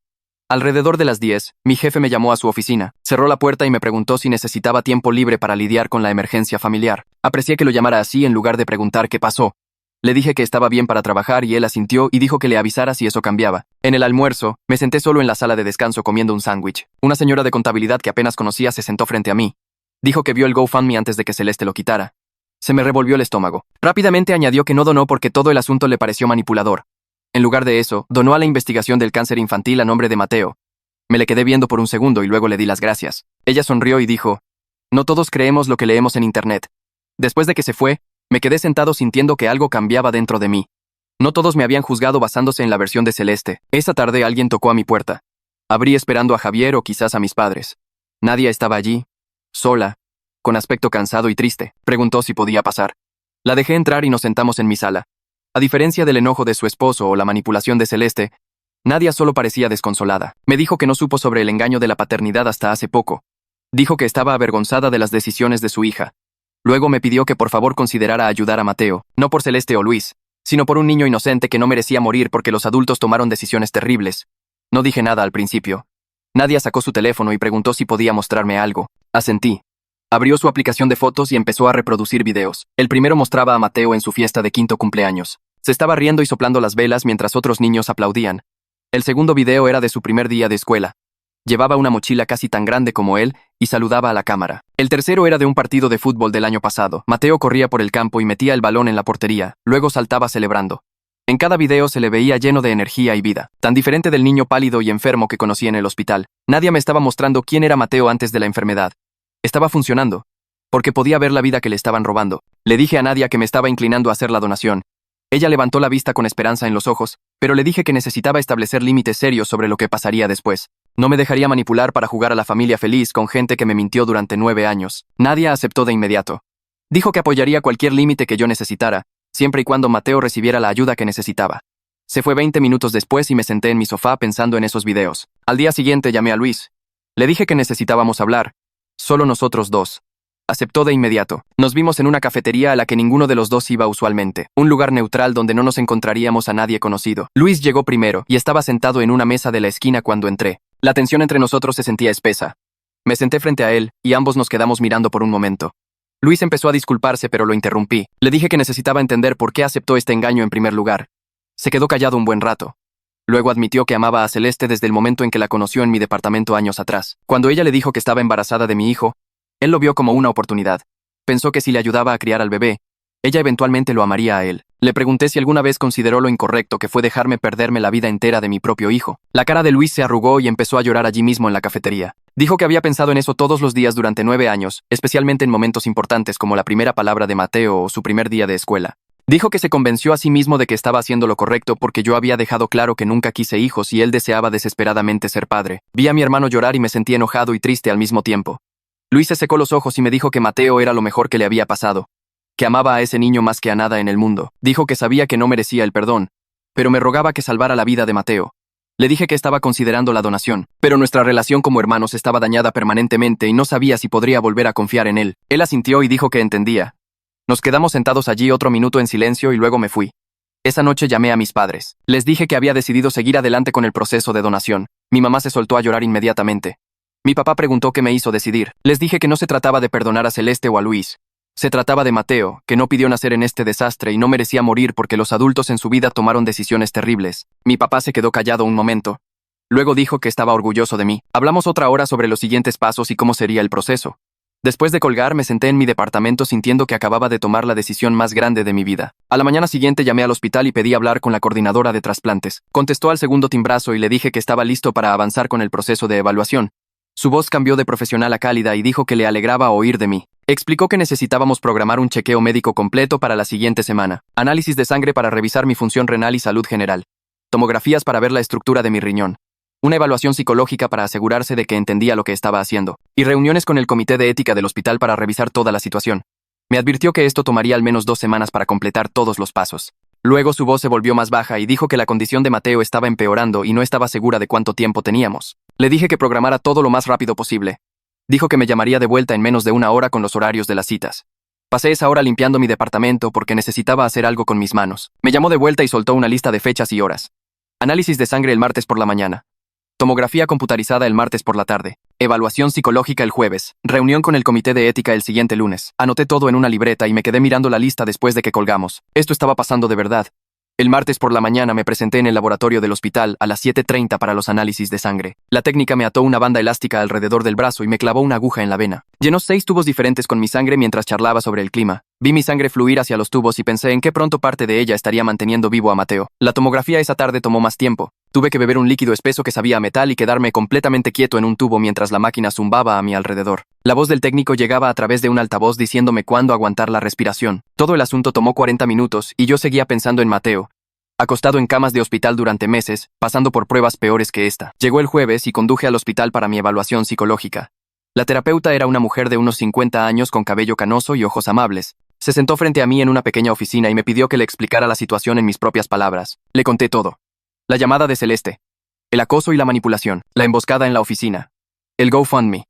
Alrededor de las 10, mi jefe me llamó a su oficina, cerró la puerta y me preguntó si necesitaba tiempo libre para lidiar con la emergencia familiar. Aprecié que lo llamara así en lugar de preguntar qué pasó. Le dije que estaba bien para trabajar y él asintió y dijo que le avisara si eso cambiaba. En el almuerzo, me senté solo en la sala de descanso comiendo un sándwich. Una señora de contabilidad que apenas conocía se sentó frente a mí. Dijo que vio el GoFundMe antes de que Celeste lo quitara. Se me revolvió el estómago. Rápidamente añadió que no donó porque todo el asunto le pareció manipulador. En lugar de eso, donó a la investigación del cáncer infantil a nombre de Mateo. Me le quedé viendo por un segundo y luego le di las gracias. Ella sonrió y dijo, no todos creemos lo que leemos en internet. Después de que se fue, me quedé sentado sintiendo que algo cambiaba dentro de mí. No todos me habían juzgado basándose en la versión de Celeste. Esa tarde alguien tocó a mi puerta. Abrí esperando a Javier o quizás a mis padres. Nadia estaba allí, sola, con aspecto cansado y triste. Preguntó si podía pasar. La dejé entrar y nos sentamos en mi sala. A diferencia del enojo de su esposo o la manipulación de Celeste, Nadia solo parecía desconsolada. Me dijo que no supo sobre el engaño de la paternidad hasta hace poco. Dijo que estaba avergonzada de las decisiones de su hija. Luego me pidió que por favor considerara ayudar a Mateo, no por Celeste o Luis, sino por un niño inocente que no merecía morir porque los adultos tomaron decisiones terribles. No dije nada al principio. Nadia sacó su teléfono y preguntó si podía mostrarme algo. Asentí. Abrió su aplicación de fotos y empezó a reproducir videos. El primero mostraba a Mateo en su fiesta de 5º cumpleaños. Se estaba riendo y soplando las velas mientras otros niños aplaudían. El segundo video era de su primer día de escuela. Llevaba una mochila casi tan grande como él y saludaba a la cámara. El tercero era de un partido de fútbol del año pasado. Mateo corría por el campo y metía el balón en la portería, luego saltaba celebrando. En cada video se le veía lleno de energía y vida, tan diferente del niño pálido y enfermo que conocí en el hospital. Nadie me estaba mostrando quién era Mateo antes de la enfermedad. Estaba funcionando, porque podía ver la vida que le estaban robando. Le dije a Nadia que me estaba inclinando a hacer la donación. Ella levantó la vista con esperanza en los ojos, pero le dije que necesitaba establecer límites serios sobre lo que pasaría después. No me dejaría manipular para jugar a la familia feliz con gente que me mintió durante 9 años. Nadia aceptó de inmediato. Dijo que apoyaría cualquier límite que yo necesitara, siempre y cuando Mateo recibiera la ayuda que necesitaba. Se fue 20 minutos después y me senté en mi sofá pensando en esos videos. Al día siguiente llamé a Luis. Le dije que necesitábamos hablar. Solo nosotros dos. Aceptó de inmediato. Nos vimos en una cafetería a la que ninguno de los dos iba usualmente, un lugar neutral donde no nos encontraríamos a nadie conocido. Luis llegó primero y estaba sentado en una mesa de la esquina cuando entré. La tensión entre nosotros se sentía espesa. Me senté frente a él y ambos nos quedamos mirando por un momento. Luis empezó a disculparse, pero lo interrumpí. Le dije que necesitaba entender por qué aceptó este engaño en primer lugar. Se quedó callado un buen rato. Luego admitió que amaba a Celeste desde el momento en que la conoció en mi departamento años atrás. Cuando ella le dijo que estaba embarazada de mi hijo, él lo vio como una oportunidad. Pensó que si le ayudaba a criar al bebé, ella eventualmente lo amaría a él. Le pregunté si alguna vez consideró lo incorrecto que fue dejarme perderme la vida entera de mi propio hijo. La cara de Luis se arrugó y empezó a llorar allí mismo en la cafetería. Dijo que había pensado en eso todos los días durante 9 años, especialmente en momentos importantes como la primera palabra de Mateo o su primer día de escuela. Dijo que se convenció a sí mismo de que estaba haciendo lo correcto porque yo había dejado claro que nunca quise hijos y él deseaba desesperadamente ser padre. Vi a mi hermano llorar y me sentí enojado y triste al mismo tiempo. Luis se secó los ojos y me dijo que Mateo era lo mejor que le había pasado, que amaba a ese niño más que a nada en el mundo. Dijo que sabía que no merecía el perdón, pero me rogaba que salvara la vida de Mateo. Le dije que estaba considerando la donación, pero nuestra relación como hermanos estaba dañada permanentemente y no sabía si podría volver a confiar en él. Él asintió y dijo que entendía. Nos quedamos sentados allí otro minuto en silencio y luego me fui. Esa noche llamé a mis padres. Les dije que había decidido seguir adelante con el proceso de donación. Mi mamá se soltó a llorar inmediatamente. Mi papá preguntó qué me hizo decidir. Les dije que no se trataba de perdonar a Celeste o a Luis. Se trataba de Mateo, que no pidió nacer en este desastre y no merecía morir porque los adultos en su vida tomaron decisiones terribles. Mi papá se quedó callado un momento. Luego dijo que estaba orgulloso de mí. Hablamos otra hora sobre los siguientes pasos y cómo sería el proceso. Después de colgar, me senté en mi departamento sintiendo que acababa de tomar la decisión más grande de mi vida. A la mañana siguiente llamé al hospital y pedí hablar con la coordinadora de trasplantes. Contestó al segundo timbrazo y le dije que estaba listo para avanzar con el proceso de evaluación. Su voz cambió de profesional a cálida y dijo que le alegraba oír de mí. Explicó que necesitábamos programar un chequeo médico completo para la siguiente semana. Análisis de sangre para revisar mi función renal y salud general. Tomografías para ver la estructura de mi riñón. Una evaluación psicológica para asegurarse de que entendía lo que estaba haciendo. Y reuniones con el comité de ética del hospital para revisar toda la situación. Me advirtió que esto tomaría al menos 2 semanas para completar todos los pasos. Luego su voz se volvió más baja y dijo que la condición de Mateo estaba empeorando y no estaba segura de cuánto tiempo teníamos. Le dije que programara todo lo más rápido posible. Dijo que me llamaría de vuelta en menos de 1 hora con los horarios de las citas. Pasé esa hora limpiando mi departamento porque necesitaba hacer algo con mis manos. Me llamó de vuelta y soltó una lista de fechas y horas. Análisis de sangre el martes por la mañana. Tomografía computarizada el martes por la tarde. Evaluación psicológica el jueves. Reunión con el comité de ética el siguiente lunes. Anoté todo en una libreta y me quedé mirando la lista después de que colgamos. Esto estaba pasando de verdad. El martes por la mañana me presenté en el laboratorio del hospital a las 7:30 para los análisis de sangre. La técnica me ató una banda elástica alrededor del brazo y me clavó una aguja en la vena. Llenó 6 tubos diferentes con mi sangre mientras charlaba sobre el clima. Vi mi sangre fluir hacia los tubos y pensé en qué pronto parte de ella estaría manteniendo vivo a Mateo. La tomografía esa tarde tomó más tiempo. Tuve que beber un líquido espeso que sabía a metal y quedarme completamente quieto en un tubo mientras la máquina zumbaba a mi alrededor. La voz del técnico llegaba a través de un altavoz diciéndome cuándo aguantar la respiración. Todo el asunto tomó 40 minutos y yo seguía pensando en Mateo, acostado en camas de hospital durante meses, pasando por pruebas peores que esta. Llegó el jueves y conduje al hospital para mi evaluación psicológica. La terapeuta era una mujer de unos 50 años con cabello canoso y ojos amables. Se sentó frente a mí en una pequeña oficina y me pidió que le explicara la situación en mis propias palabras. Le conté todo. La llamada de Celeste. El acoso y la manipulación. La emboscada en la oficina. El GoFundMe.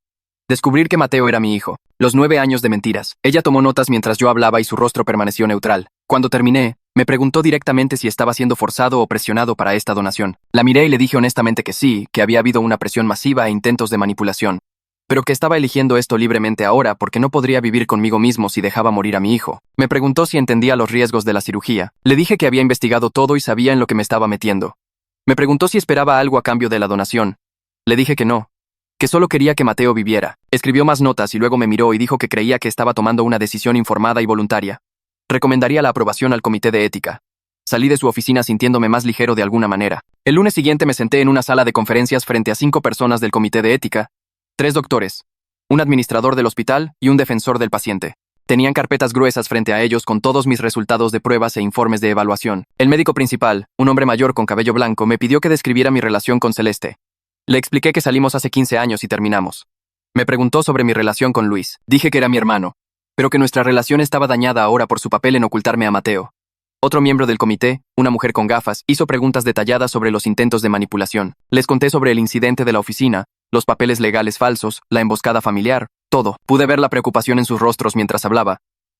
Descubrir que Mateo era mi hijo. Los 9 años de mentiras. Ella tomó notas mientras yo hablaba y su rostro permaneció neutral. Cuando terminé, me preguntó directamente si estaba siendo forzado o presionado para esta donación. La miré y le dije honestamente que sí, que había habido una presión masiva e intentos de manipulación, pero que estaba eligiendo esto libremente ahora porque no podría vivir conmigo mismo si dejaba morir a mi hijo. Me preguntó si entendía los riesgos de la cirugía. Le dije que había investigado todo y sabía en lo que me estaba metiendo. Me preguntó si esperaba algo a cambio de la donación. Le dije que no, que solo quería que Mateo viviera. Escribió más notas y luego me miró y dijo que creía que estaba tomando una decisión informada y voluntaria. Recomendaría la aprobación al comité de ética. Salí de su oficina sintiéndome más ligero de alguna manera. El lunes siguiente me senté en una sala de conferencias frente a 5 personas del comité de ética, 3 doctores, un administrador del hospital y un defensor del paciente. Tenían carpetas gruesas frente a ellos con todos mis resultados de pruebas e informes de evaluación. El médico principal, un hombre mayor con cabello blanco, me pidió que describiera mi relación con Celeste. Le expliqué que salimos hace 15 años y terminamos. Me preguntó sobre mi relación con Luis. Dije que era mi hermano, pero que nuestra relación estaba dañada ahora por su papel en ocultarme a Mateo. Otro miembro del comité, una mujer con gafas, hizo preguntas detalladas sobre los intentos de manipulación. Les conté sobre el incidente de la oficina, los papeles legales falsos, la emboscada familiar, todo. Pude ver la preocupación en sus rostros mientras hablaba.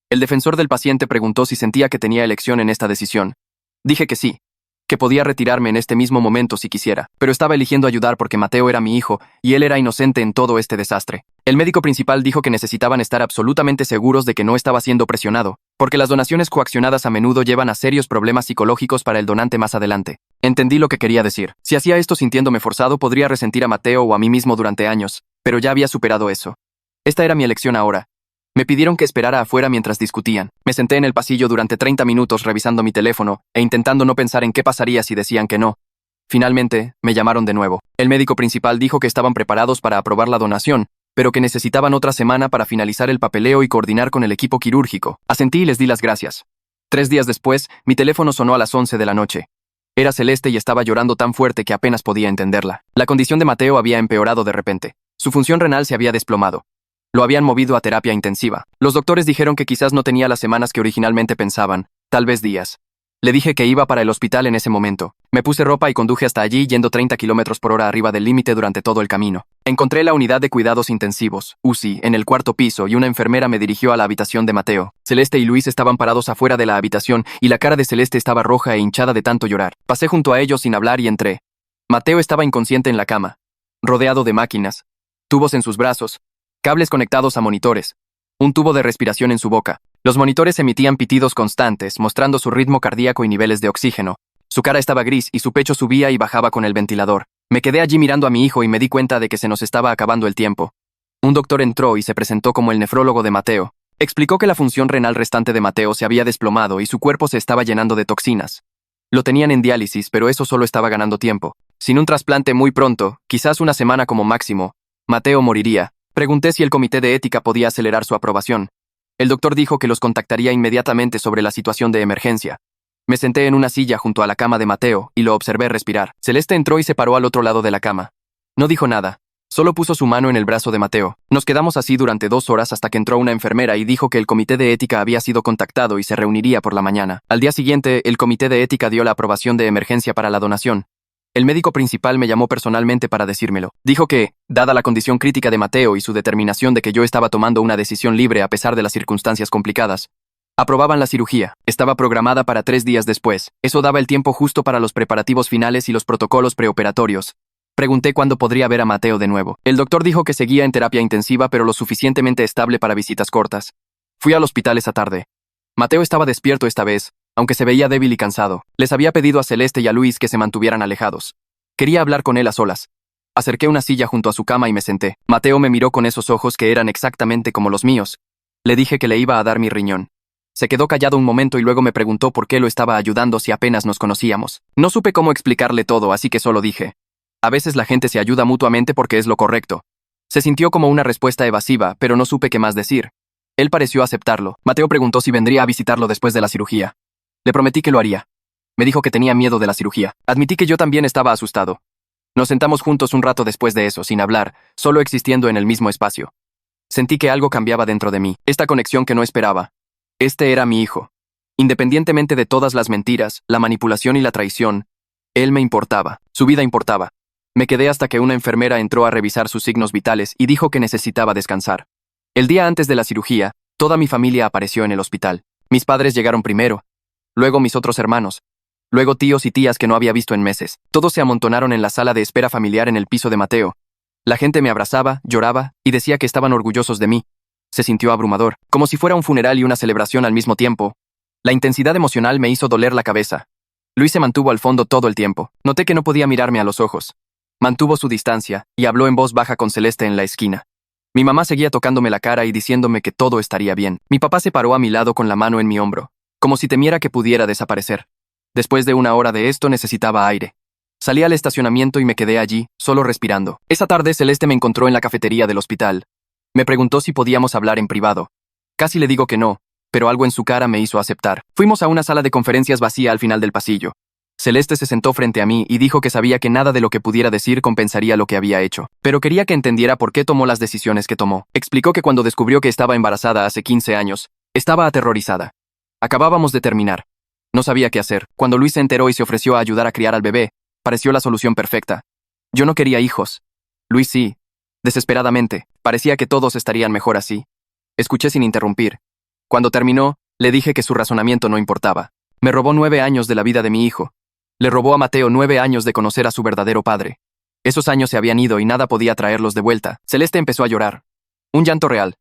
El defensor del paciente preguntó si sentía que tenía elección en esta decisión. Dije que sí, que podía retirarme en este mismo momento si quisiera, pero estaba eligiendo ayudar porque Mateo era mi hijo y él era inocente en todo este desastre. El médico principal dijo que necesitaban estar absolutamente seguros de que no estaba siendo presionado, porque las donaciones coaccionadas a menudo llevan a serios problemas psicológicos para el donante más adelante. Entendí lo que quería decir. Si hacía esto sintiéndome forzado, podría resentir a Mateo o a mí mismo durante años, pero ya había superado eso. Esta era mi elección ahora. Me pidieron que esperara afuera mientras discutían. Me senté en el pasillo durante 30 minutos revisando mi teléfono e intentando no pensar en qué pasaría si decían que no. Finalmente, me llamaron de nuevo. El médico principal dijo que estaban preparados para aprobar la donación, pero que necesitaban otra semana para finalizar el papeleo y coordinar con el equipo quirúrgico. Asentí y les di las gracias. 3 días después, mi teléfono sonó a las 11 de la noche. Era Celeste y estaba llorando tan fuerte que apenas podía entenderla. La condición de Mateo había empeorado de repente. Su función renal se había desplomado. Lo habían movido a terapia intensiva. Los doctores dijeron que quizás no tenía las semanas que originalmente pensaban, tal vez días. Le dije que iba para el hospital en ese momento. Me puse ropa y conduje hasta allí yendo 30 km/h arriba del límite durante todo el camino. Encontré la unidad de cuidados intensivos, UCI, en el 4º piso y una enfermera me dirigió a la habitación de Mateo. Celeste y Luis estaban parados afuera de la habitación y la cara de Celeste estaba roja e hinchada de tanto llorar. Pasé junto a ellos sin hablar y entré. Mateo estaba inconsciente en la cama, rodeado de máquinas, tubos en sus brazos, cables conectados a monitores, un tubo de respiración en su boca. Los monitores emitían pitidos constantes, mostrando su ritmo cardíaco y niveles de oxígeno. Su cara estaba gris y su pecho subía y bajaba con el ventilador. Me quedé allí mirando a mi hijo y me di cuenta de que se nos estaba acabando el tiempo. Un doctor entró y se presentó como el nefrólogo de Mateo. Explicó que la función renal restante de Mateo se había desplomado y su cuerpo se estaba llenando de toxinas. Lo tenían en diálisis, pero eso solo estaba ganando tiempo. Sin un trasplante muy pronto, quizás una semana como máximo, Mateo moriría. Pregunté si el comité de ética podía acelerar su aprobación. El doctor dijo que los contactaría inmediatamente sobre la situación de emergencia. Me senté en una silla junto a la cama de Mateo y lo observé respirar. Celeste entró y se paró al otro lado de la cama. No dijo nada, solo puso su mano en el brazo de Mateo. Nos quedamos así durante 2 horas hasta que entró una enfermera y dijo que el comité de ética había sido contactado y se reuniría por la mañana. Al día siguiente, el comité de ética dio la aprobación de emergencia para la donación. El médico principal me llamó personalmente para decírmelo. Dijo que, dada la condición crítica de Mateo y su determinación de que yo estaba tomando una decisión libre a pesar de las circunstancias complicadas, aprobaban la cirugía. Estaba programada para 3 días después. Eso daba el tiempo justo para los preparativos finales y los protocolos preoperatorios. Pregunté cuándo podría ver a Mateo de nuevo. El doctor dijo que seguía en terapia intensiva pero lo suficientemente estable para visitas cortas. Fui al hospital esa tarde. Mateo estaba despierto esta vez, aunque se veía débil y cansado. Les había pedido a Celeste y a Luis que se mantuvieran alejados. Quería hablar con él a solas. Acerqué una silla junto a su cama y me senté. Mateo me miró con esos ojos que eran exactamente como los míos. Le dije que le iba a dar mi riñón. Se quedó callado un momento y luego me preguntó por qué lo estaba ayudando si apenas nos conocíamos. No supe cómo explicarle todo, así que solo dije: a veces la gente se ayuda mutuamente porque es lo correcto. Se sintió como una respuesta evasiva, pero no supe qué más decir. Él pareció aceptarlo. Mateo preguntó si vendría a visitarlo después de la cirugía. Le prometí que lo haría. Me dijo que tenía miedo de la cirugía. Admití que yo también estaba asustado. Nos sentamos juntos un rato después de eso, sin hablar, solo existiendo en el mismo espacio. Sentí que algo cambiaba dentro de mí, esta conexión que no esperaba. Este era mi hijo. Independientemente de todas las mentiras, la manipulación y la traición, él me importaba, su vida importaba. Me quedé hasta que una enfermera entró a revisar sus signos vitales y dijo que necesitaba descansar. El día antes de la cirugía, toda mi familia apareció en el hospital. Mis padres llegaron primero, luego mis otros hermanos, luego tíos y tías que no había visto en meses. Todos se amontonaron en la sala de espera familiar en el piso de Mateo. La gente me abrazaba, lloraba y decía que estaban orgullosos de mí. Se sintió abrumador, como si fuera un funeral y una celebración al mismo tiempo. La intensidad emocional me hizo doler la cabeza. Luis se mantuvo al fondo todo el tiempo. Noté que no podía mirarme a los ojos. Mantuvo su distancia y habló en voz baja con Celeste en la esquina. Mi mamá seguía tocándome la cara y diciéndome que todo estaría bien. Mi papá se paró a mi lado con la mano en mi hombro, como si temiera que pudiera desaparecer. Después de una hora de esto necesitaba aire. Salí al estacionamiento y me quedé allí, solo respirando. Esa tarde Celeste me encontró en la cafetería del hospital. Me preguntó si podíamos hablar en privado. Casi le digo que no, pero algo en su cara me hizo aceptar. Fuimos a una sala de conferencias vacía al final del pasillo. Celeste se sentó frente a mí y dijo que sabía que nada de lo que pudiera decir compensaría lo que había hecho, pero quería que entendiera por qué tomó las decisiones que tomó. Explicó que cuando descubrió que estaba embarazada hace 15 años, estaba aterrorizada. Acabábamos de terminar. No sabía qué hacer. Cuando Luis se enteró y se ofreció a ayudar a criar al bebé, pareció la solución perfecta. Yo no quería hijos. Luis sí. Desesperadamente, parecía que todos estarían mejor así. Escuché sin interrumpir. Cuando terminó, le dije que su razonamiento no importaba. Me robó 9 años de la vida de mi hijo. Le robó a Mateo 9 años de conocer a su verdadero padre. Esos años se habían ido y nada podía traerlos de vuelta. Celeste empezó a llorar. Un llanto real.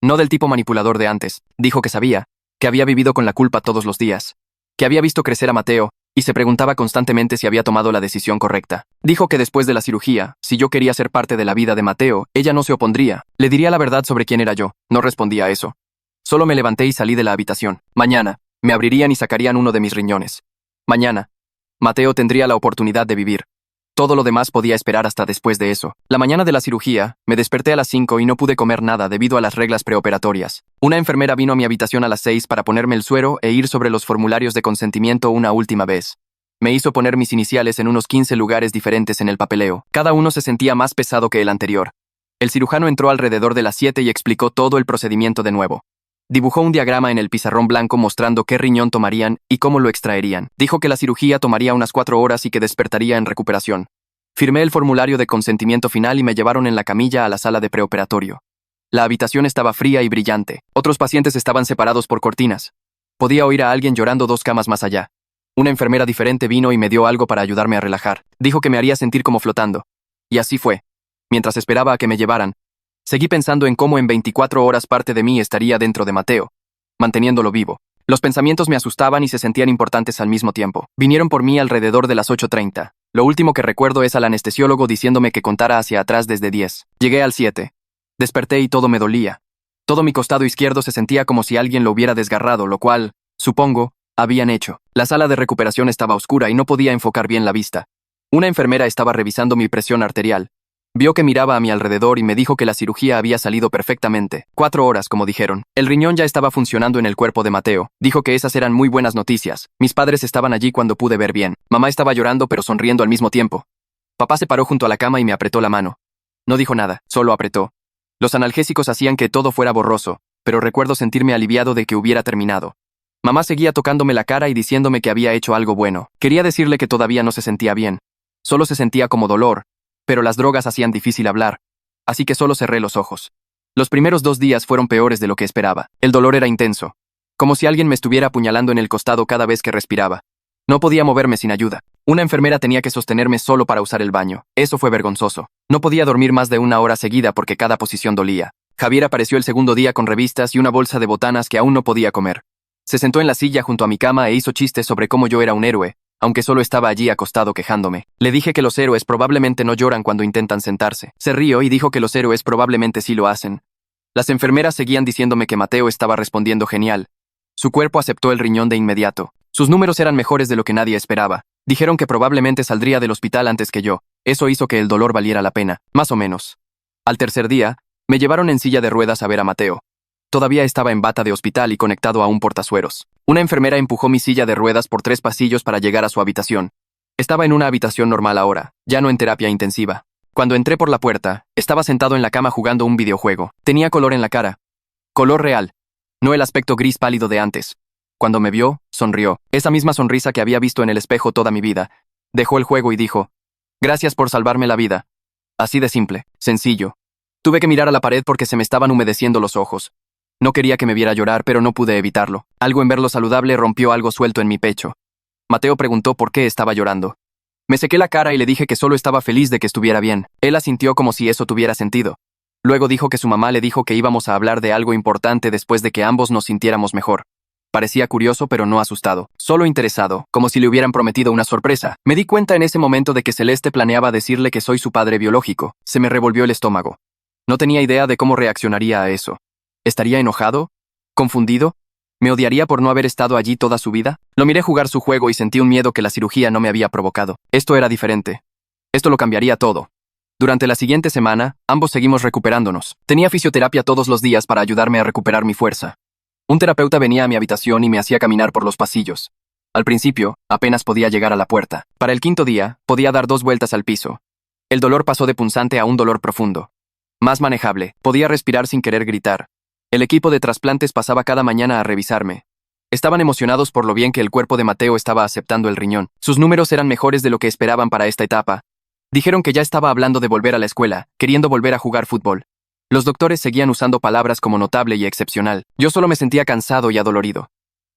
No del tipo manipulador de antes. Dijo que sabía, que había vivido con la culpa todos los días, que había visto crecer a Mateo, y se preguntaba constantemente si había tomado la decisión correcta. Dijo que después de la cirugía, si yo quería ser parte de la vida de Mateo, ella no se opondría. Le diría la verdad sobre quién era yo. No respondía a eso. Solo me levanté y salí de la habitación. Mañana, me abrirían y sacarían uno de mis riñones. Mañana, Mateo tendría la oportunidad de vivir. Todo lo demás podía esperar hasta después de eso. La mañana de la cirugía, me desperté a las 5 y no pude comer nada debido a las reglas preoperatorias. Una enfermera vino a mi habitación a las 6 para ponerme el suero e ir sobre los formularios de consentimiento una última vez. Me hizo poner mis iniciales en unos 15 lugares diferentes en el papeleo. Cada uno se sentía más pesado que el anterior. El cirujano entró alrededor de las 7 y explicó todo el procedimiento de nuevo. Dibujó un diagrama en el pizarrón blanco mostrando qué riñón tomarían y cómo lo extraerían. Dijo que la cirugía tomaría unas 4 horas y que despertaría en recuperación. Firmé el formulario de consentimiento final y me llevaron en la camilla a la sala de preoperatorio. La habitación estaba fría y brillante. Otros pacientes estaban separados por cortinas. Podía oír a alguien llorando 2 camas más allá. Una enfermera diferente vino y me dio algo para ayudarme a relajar. Dijo que me haría sentir como flotando. Y así fue. Mientras esperaba a que me llevaran, seguí pensando en cómo en 24 horas parte de mí estaría dentro de Mateo, manteniéndolo vivo. Los pensamientos me asustaban y se sentían importantes al mismo tiempo. Vinieron por mí alrededor de las 8:30. Lo último que recuerdo es al anestesiólogo diciéndome que contara hacia atrás desde 10. Llegué al 7. Desperté y todo me dolía. Todo mi costado izquierdo se sentía como si alguien lo hubiera desgarrado, lo cual, supongo, habían hecho. La sala de recuperación estaba oscura y no podía enfocar bien la vista. Una enfermera estaba revisando mi presión arterial. Vio que miraba a mi alrededor y me dijo que la cirugía había salido perfectamente. 4 horas, como dijeron. El riñón ya estaba funcionando en el cuerpo de Mateo. Dijo que esas eran muy buenas noticias. Mis padres estaban allí cuando pude ver bien. Mamá estaba llorando pero sonriendo al mismo tiempo. Papá se paró junto a la cama y me apretó la mano. No dijo nada, solo apretó. Los analgésicos hacían que todo fuera borroso, pero recuerdo sentirme aliviado de que hubiera terminado. Mamá seguía tocándome la cara y diciéndome que había hecho algo bueno. Quería decirle que todavía no se sentía bien. Solo se sentía como dolor, pero las drogas hacían difícil hablar, así que solo cerré los ojos. Los primeros 2 días fueron peores de lo que esperaba. El dolor era intenso, como si alguien me estuviera apuñalando en el costado cada vez que respiraba. No podía moverme sin ayuda. Una enfermera tenía que sostenerme solo para usar el baño. Eso fue vergonzoso. No podía dormir más de 1 hora seguida porque cada posición dolía. Javier apareció el segundo día con revistas y una bolsa de botanas que aún no podía comer. Se sentó en la silla junto a mi cama e hizo chistes sobre cómo yo era un héroe, aunque solo estaba allí acostado quejándome. Le dije que los héroes probablemente no lloran cuando intentan sentarse. Se rió y dijo que los héroes probablemente sí lo hacen. Las enfermeras seguían diciéndome que Mateo estaba respondiendo genial. Su cuerpo aceptó el riñón de inmediato. Sus números eran mejores de lo que nadie esperaba. Dijeron que probablemente saldría del hospital antes que yo. Eso hizo que el dolor valiera la pena, más o menos. Al tercer día, me llevaron en silla de ruedas a ver a Mateo. Todavía estaba en bata de hospital y conectado a un portazueros. Una enfermera empujó mi silla de ruedas por 3 pasillos para llegar a su habitación. Estaba en una habitación normal ahora, ya no en terapia intensiva. Cuando entré por la puerta, estaba sentado en la cama jugando un videojuego. Tenía color en la cara. Color real. No el aspecto gris pálido de antes. Cuando me vio, sonrió. Esa misma sonrisa que había visto en el espejo toda mi vida. Dejó el juego y dijo: «Gracias por salvarme la vida». Así de simple, sencillo. Tuve que mirar a la pared porque se me estaban humedeciendo los ojos. No quería que me viera llorar, pero no pude evitarlo. Algo en verlo saludable rompió algo suelto en mi pecho. Mateo preguntó por qué estaba llorando. Me sequé la cara y le dije que solo estaba feliz de que estuviera bien. Él asintió como si eso tuviera sentido. Luego dijo que su mamá le dijo que íbamos a hablar de algo importante después de que ambos nos sintiéramos mejor. Parecía curioso pero no asustado, solo interesado, como si le hubieran prometido una sorpresa. Me di cuenta en ese momento de que Celeste planeaba decirle que soy su padre biológico. Se me revolvió el estómago. No tenía idea de cómo reaccionaría a eso. ¿Estaría enojado? ¿Confundido? ¿Me odiaría por no haber estado allí toda su vida? Lo miré jugar su juego y sentí un miedo que la cirugía no me había provocado. Esto era diferente. Esto lo cambiaría todo. Durante la siguiente semana, ambos seguimos recuperándonos. Tenía fisioterapia todos los días para ayudarme a recuperar mi fuerza. Un terapeuta venía a mi habitación y me hacía caminar por los pasillos. Al principio, apenas podía llegar a la puerta. Para el 5.º día, podía dar 2 vueltas al piso. El dolor pasó de punzante a un dolor profundo. Más manejable, podía respirar sin querer gritar. El equipo de trasplantes pasaba cada mañana a revisarme. Estaban emocionados por lo bien que el cuerpo de Mateo estaba aceptando el riñón. Sus números eran mejores de lo que esperaban para esta etapa. Dijeron que ya estaba hablando de volver a la escuela, queriendo volver a jugar fútbol. Los doctores seguían usando palabras como notable y excepcional. Yo solo me sentía cansado y adolorido.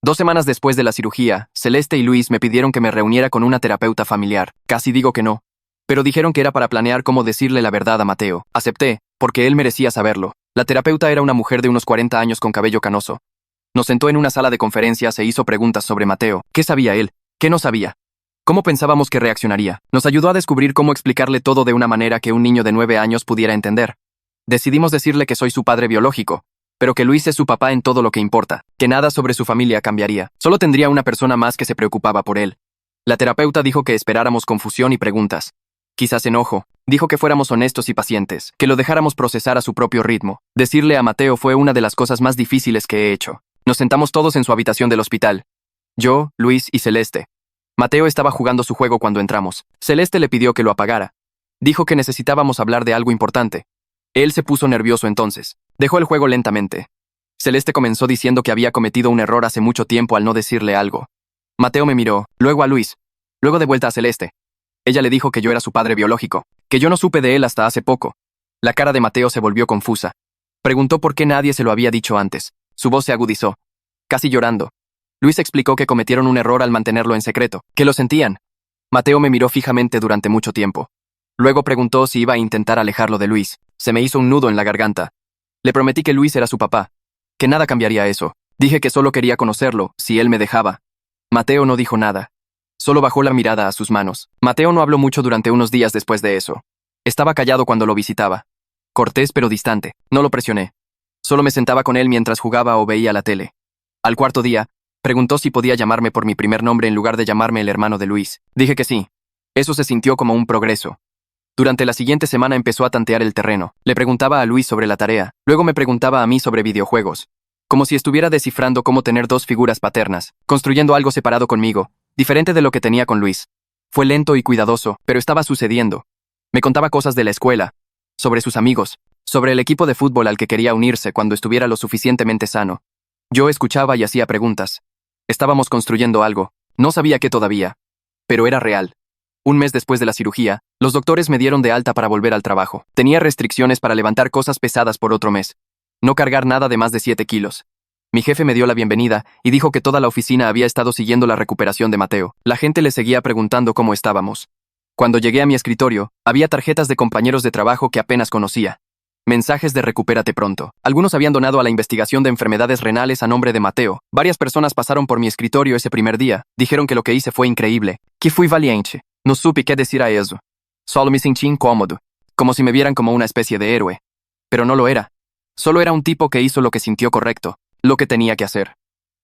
2 semanas después de la cirugía, Celeste y Luis me pidieron que me reuniera con una terapeuta familiar. Casi digo que no. Pero dijeron que era para planear cómo decirle la verdad a Mateo. Acepté, porque él merecía saberlo. La terapeuta era una mujer de unos 40 años con cabello canoso. Nos sentó en una sala de conferencias e hizo preguntas sobre Mateo. ¿Qué sabía él? ¿Qué no sabía? ¿Cómo pensábamos que reaccionaría? Nos ayudó a descubrir cómo explicarle todo de una manera que un niño de 9 años pudiera entender. Decidimos decirle que soy su padre biológico, pero que Luis es su papá en todo lo que importa, que nada sobre su familia cambiaría. Solo tendría una persona más que se preocupaba por él. La terapeuta dijo que esperáramos confusión y preguntas. Quizás enojo. Dijo que fuéramos honestos y pacientes, que lo dejáramos procesar a su propio ritmo. Decirle a Mateo fue una de las cosas más difíciles que he hecho. Nos sentamos todos en su habitación del hospital. Yo, Luis y Celeste. Mateo estaba jugando su juego cuando entramos. Celeste le pidió que lo apagara. Dijo que necesitábamos hablar de algo importante. Él se puso nervioso entonces. Dejó el juego lentamente. Celeste comenzó diciendo que había cometido un error hace mucho tiempo al no decirle algo. Mateo me miró, luego a Luis, luego de vuelta a Celeste. Ella le dijo que yo era su padre biológico, que yo no supe de él hasta hace poco. La cara de Mateo se volvió confusa. Preguntó por qué nadie se lo había dicho antes. Su voz se agudizó, casi llorando. Luis explicó que cometieron un error al mantenerlo en secreto, que lo sentían. Mateo me miró fijamente durante mucho tiempo. Luego preguntó si iba a intentar alejarlo de Luis. Se me hizo un nudo en la garganta. Le prometí que Luis era su papá, que nada cambiaría eso. Dije que solo quería conocerlo, si él me dejaba. Mateo no dijo nada. Solo bajó la mirada a sus manos. Mateo no habló mucho durante unos días después de eso. Estaba callado cuando lo visitaba. Cortés pero distante. No lo presioné. Solo me sentaba con él mientras jugaba o veía la tele. Al 4.º día, preguntó si podía llamarme por mi primer nombre en lugar de llamarme el hermano de Luis. Dije que sí. Eso se sintió como un progreso. Durante la siguiente semana empezó a tantear el terreno. Le preguntaba a Luis sobre la tarea. Luego me preguntaba a mí sobre videojuegos. Como si estuviera descifrando cómo tener 2 figuras paternas, construyendo algo separado conmigo, diferente de lo que tenía con Luis. Fue lento y cuidadoso, pero estaba sucediendo. Me contaba cosas de la escuela, sobre sus amigos, sobre el equipo de fútbol al que quería unirse cuando estuviera lo suficientemente sano. Yo escuchaba y hacía preguntas. Estábamos construyendo algo. No sabía qué todavía, pero era real. Un mes después de la cirugía, los doctores me dieron de alta para volver al trabajo. Tenía restricciones para levantar cosas pesadas por otro mes. No cargar nada de más de 7 kilos. Mi jefe me dio la bienvenida y dijo que toda la oficina había estado siguiendo la recuperación de Mateo. La gente le seguía preguntando cómo estábamos. Cuando llegué a mi escritorio, había tarjetas de compañeros de trabajo que apenas conocía. Mensajes de recupérate pronto. Algunos habían donado a la investigación de enfermedades renales a nombre de Mateo. Varias personas pasaron por mi escritorio ese primer día. Dijeron que lo que hice fue increíble. Que fui valiente. No supe qué decir a eso. Solo me sentí incómodo. Como si me vieran como una especie de héroe. Pero no lo era. Solo era un tipo que hizo lo que sintió correcto. Lo que tenía que hacer.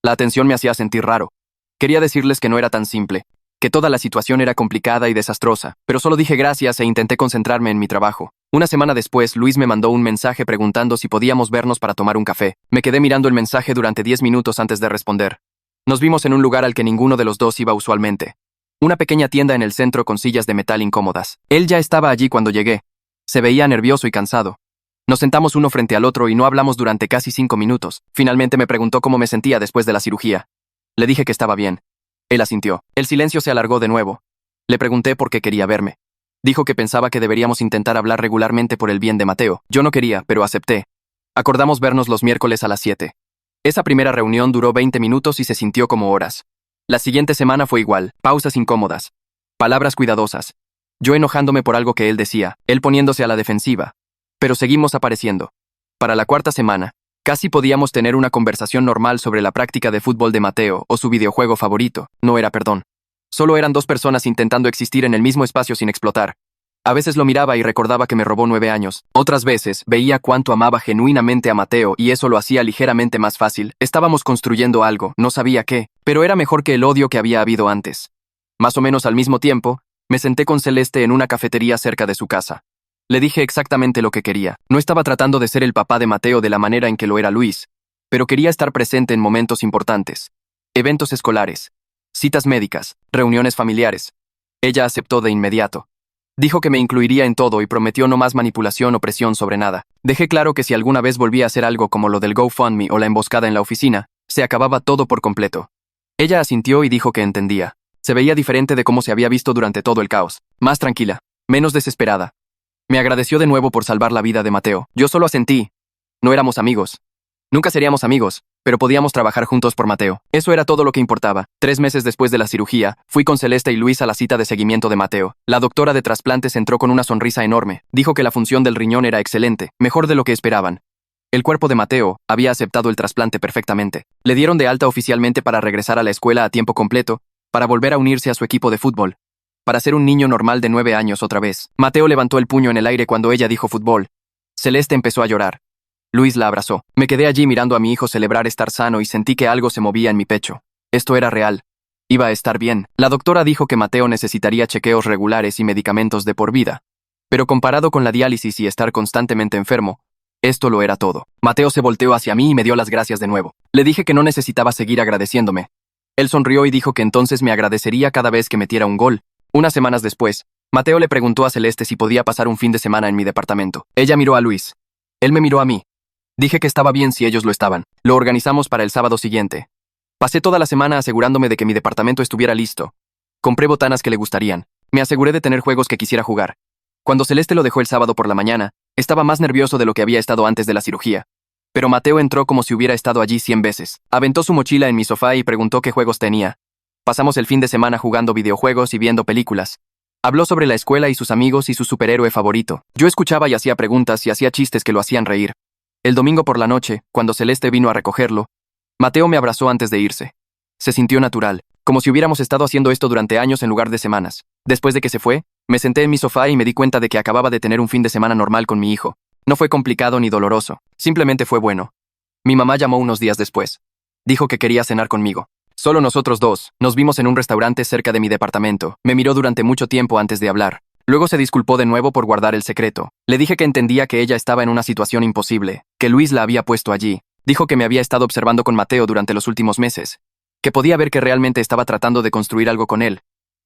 La atención me hacía sentir raro. Quería decirles que no era tan simple. Que toda la situación era complicada y desastrosa. Pero solo dije gracias e intenté concentrarme en mi trabajo. Una semana después, Luis me mandó un mensaje preguntando si podíamos vernos para tomar un café. Me quedé mirando el mensaje durante 10 minutos antes de responder. Nos vimos en un lugar al que ninguno de los dos iba usualmente. Una pequeña tienda en el centro con sillas de metal incómodas. Él ya estaba allí cuando llegué. Se veía nervioso y cansado. Nos sentamos uno frente al otro y no hablamos durante casi 5 minutos. Finalmente me preguntó cómo me sentía después de la cirugía. Le dije que estaba bien. Él asintió. El silencio se alargó de nuevo. Le pregunté por qué quería verme. Dijo que pensaba que deberíamos intentar hablar regularmente por el bien de Mateo. Yo no quería, pero acepté. Acordamos vernos los miércoles a las 7. Esa primera reunión duró 20 minutos y se sintió como horas. La siguiente semana fue igual, pausas incómodas. Palabras cuidadosas. Yo enojándome por algo que él decía, él poniéndose a la defensiva. Pero seguimos apareciendo. Para la cuarta semana, casi podíamos tener una conversación normal sobre la práctica de fútbol de Mateo o su videojuego favorito. No era perdón. Solo eran dos personas intentando existir en el mismo espacio sin explotar. A veces lo miraba y recordaba que me robó 9 años. Otras veces veía cuánto amaba genuinamente a Mateo y eso lo hacía ligeramente más fácil. Estábamos construyendo algo, no sabía qué, pero era mejor que el odio que había habido antes. Más o menos al mismo tiempo, me senté con Celeste en una cafetería cerca de su casa. Le dije exactamente lo que quería. No estaba tratando de ser el papá de Mateo de la manera en que lo era Luis, pero quería estar presente en momentos importantes. Eventos escolares, citas médicas, reuniones familiares. Ella aceptó de inmediato. Dijo que me incluiría en todo y prometió no más manipulación o presión sobre nada. Dejé claro que si alguna vez volvía a hacer algo como lo del GoFundMe o la emboscada en la oficina, se acababa todo por completo. Ella asintió y dijo que entendía. Se veía diferente de cómo se había visto durante todo el caos. Más tranquila, menos desesperada. Me agradeció de nuevo por salvar la vida de Mateo. Yo solo asentí. No éramos amigos. Nunca seríamos amigos, pero podíamos trabajar juntos por Mateo. Eso era todo lo que importaba. 3 meses después de la cirugía, fui con Celeste y Luis a la cita de seguimiento de Mateo. La doctora de trasplantes entró con una sonrisa enorme. Dijo que la función del riñón era excelente, mejor de lo que esperaban. El cuerpo de Mateo había aceptado el trasplante perfectamente. Le dieron de alta oficialmente para regresar a la escuela a tiempo completo, para volver a unirse a su equipo de fútbol. Para ser un niño normal de 9 años otra vez. Mateo levantó el puño en el aire cuando ella dijo fútbol. Celeste empezó a llorar. Luis la abrazó. Me quedé allí mirando a mi hijo celebrar estar sano y sentí que algo se movía en mi pecho. Esto era real. Iba a estar bien. La doctora dijo que Mateo necesitaría chequeos regulares y medicamentos de por vida. Pero comparado con la diálisis y estar constantemente enfermo, esto lo era todo. Mateo se volteó hacia mí y me dio las gracias de nuevo. Le dije que no necesitaba seguir agradeciéndome. Él sonrió y dijo que entonces me agradecería cada vez que metiera un gol. Unas semanas después, Mateo le preguntó a Celeste si podía pasar un fin de semana en mi departamento. Ella miró a Luis. Él me miró a mí. Dije que estaba bien si ellos lo estaban. Lo organizamos para el sábado siguiente. Pasé toda la semana asegurándome de que mi departamento estuviera listo. Compré botanas que le gustarían. Me aseguré de tener juegos que quisiera jugar. Cuando Celeste lo dejó el sábado por la mañana, estaba más nervioso de lo que había estado antes de la cirugía. Pero Mateo entró como si hubiera estado allí 100 veces. Aventó su mochila en mi sofá y preguntó qué juegos tenía. Pasamos el fin de semana jugando videojuegos y viendo películas. Habló sobre la escuela y sus amigos y su superhéroe favorito. Yo escuchaba y hacía preguntas y hacía chistes que lo hacían reír. El domingo por la noche, cuando Celeste vino a recogerlo, Mateo me abrazó antes de irse. Se sintió natural, como si hubiéramos estado haciendo esto durante años en lugar de semanas. Después de que se fue, me senté en mi sofá y me di cuenta de que acababa de tener un fin de semana normal con mi hijo. No fue complicado ni doloroso, simplemente fue bueno. Mi mamá llamó unos días después. Dijo que quería cenar conmigo. Solo nosotros dos. Nos vimos en un restaurante cerca de mi departamento. Me miró durante mucho tiempo antes de hablar. Luego se disculpó de nuevo por guardar el secreto. Le dije que entendía que ella estaba en una situación imposible, que Luis la había puesto allí. Dijo que me había estado observando con Mateo durante los últimos meses, que podía ver que realmente estaba tratando de construir algo con él.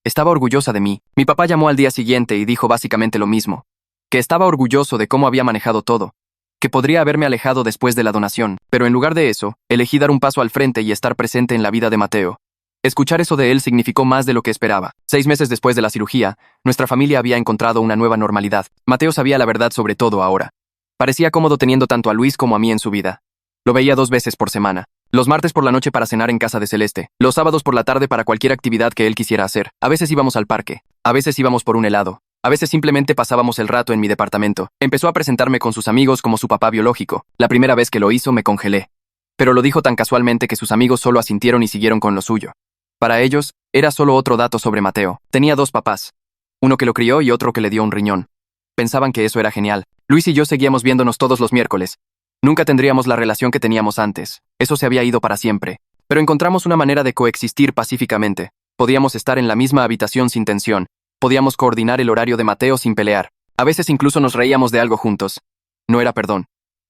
Estaba orgullosa de mí. Mi papá llamó al día siguiente y dijo básicamente lo mismo, que estaba orgulloso de cómo había manejado todo, que podría haberme alejado después de la donación, pero en lugar de eso, elegí dar un paso al frente y estar presente en la vida de Mateo. Escuchar eso de él significó más de lo que esperaba. 6 meses después de la cirugía, nuestra familia había encontrado una nueva normalidad. Mateo sabía la verdad sobre todo ahora. Parecía cómodo teniendo tanto a Luis como a mí en su vida. Lo veía 2 veces por semana. Los martes por la noche para cenar en casa de Celeste. Los sábados por la tarde para cualquier actividad que él quisiera hacer. A veces íbamos al parque. A veces íbamos por un helado. A veces simplemente pasábamos el rato en mi departamento. Empezó a presentarme con sus amigos como su papá biológico. La primera vez que lo hizo me congelé. Pero lo dijo tan casualmente que sus amigos solo asintieron y siguieron con lo suyo. Para ellos, era solo otro dato sobre Mateo. Tenía 2 papás. Uno que lo crió y otro que le dio un riñón. Pensaban que eso era genial. Luis y yo seguíamos viéndonos todos los miércoles. Nunca tendríamos la relación que teníamos antes. Eso se había ido para siempre. Pero encontramos una manera de coexistir pacíficamente. Podíamos estar en la misma habitación sin tensión. Podíamos coordinar el horario de Mateo sin pelear. A veces incluso nos reíamos de algo juntos. No era perdón.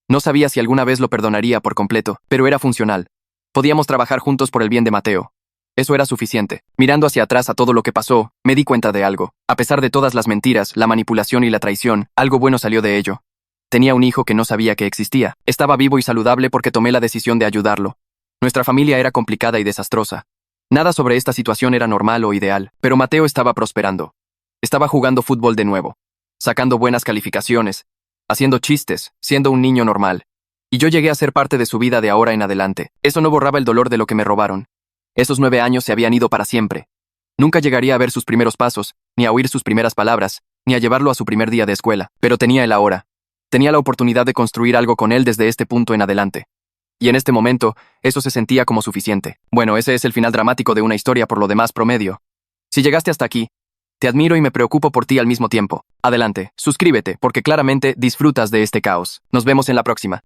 No sabía si alguna vez lo perdonaría por completo, pero era funcional. Podíamos trabajar juntos por el bien de Mateo. Eso era suficiente. Mirando hacia atrás a todo lo que pasó, me di cuenta de algo. A pesar de todas las mentiras, la manipulación y la traición, algo bueno salió de ello. Tenía un hijo que no sabía que existía. Estaba vivo y saludable porque tomé la decisión de ayudarlo. Nuestra familia era complicada y desastrosa. Nada sobre esta situación era normal o ideal, pero Mateo estaba prosperando. Estaba jugando fútbol de nuevo, sacando buenas calificaciones, haciendo chistes, siendo un niño normal. Y yo llegué a ser parte de su vida de ahora en adelante. Eso no borraba el dolor de lo que me robaron. Esos 9 años se habían ido para siempre. Nunca llegaría a ver sus primeros pasos, ni a oír sus primeras palabras, ni a llevarlo a su primer día de escuela. Pero tenía el ahora. Tenía la oportunidad de construir algo con él desde este punto en adelante. Y en este momento, eso se sentía como suficiente. Bueno, ese es el final dramático de una historia por lo demás promedio. Si llegaste hasta aquí, te admiro y me preocupo por ti al mismo tiempo. Adelante, suscríbete, porque claramente disfrutas de este caos. Nos vemos en la próxima.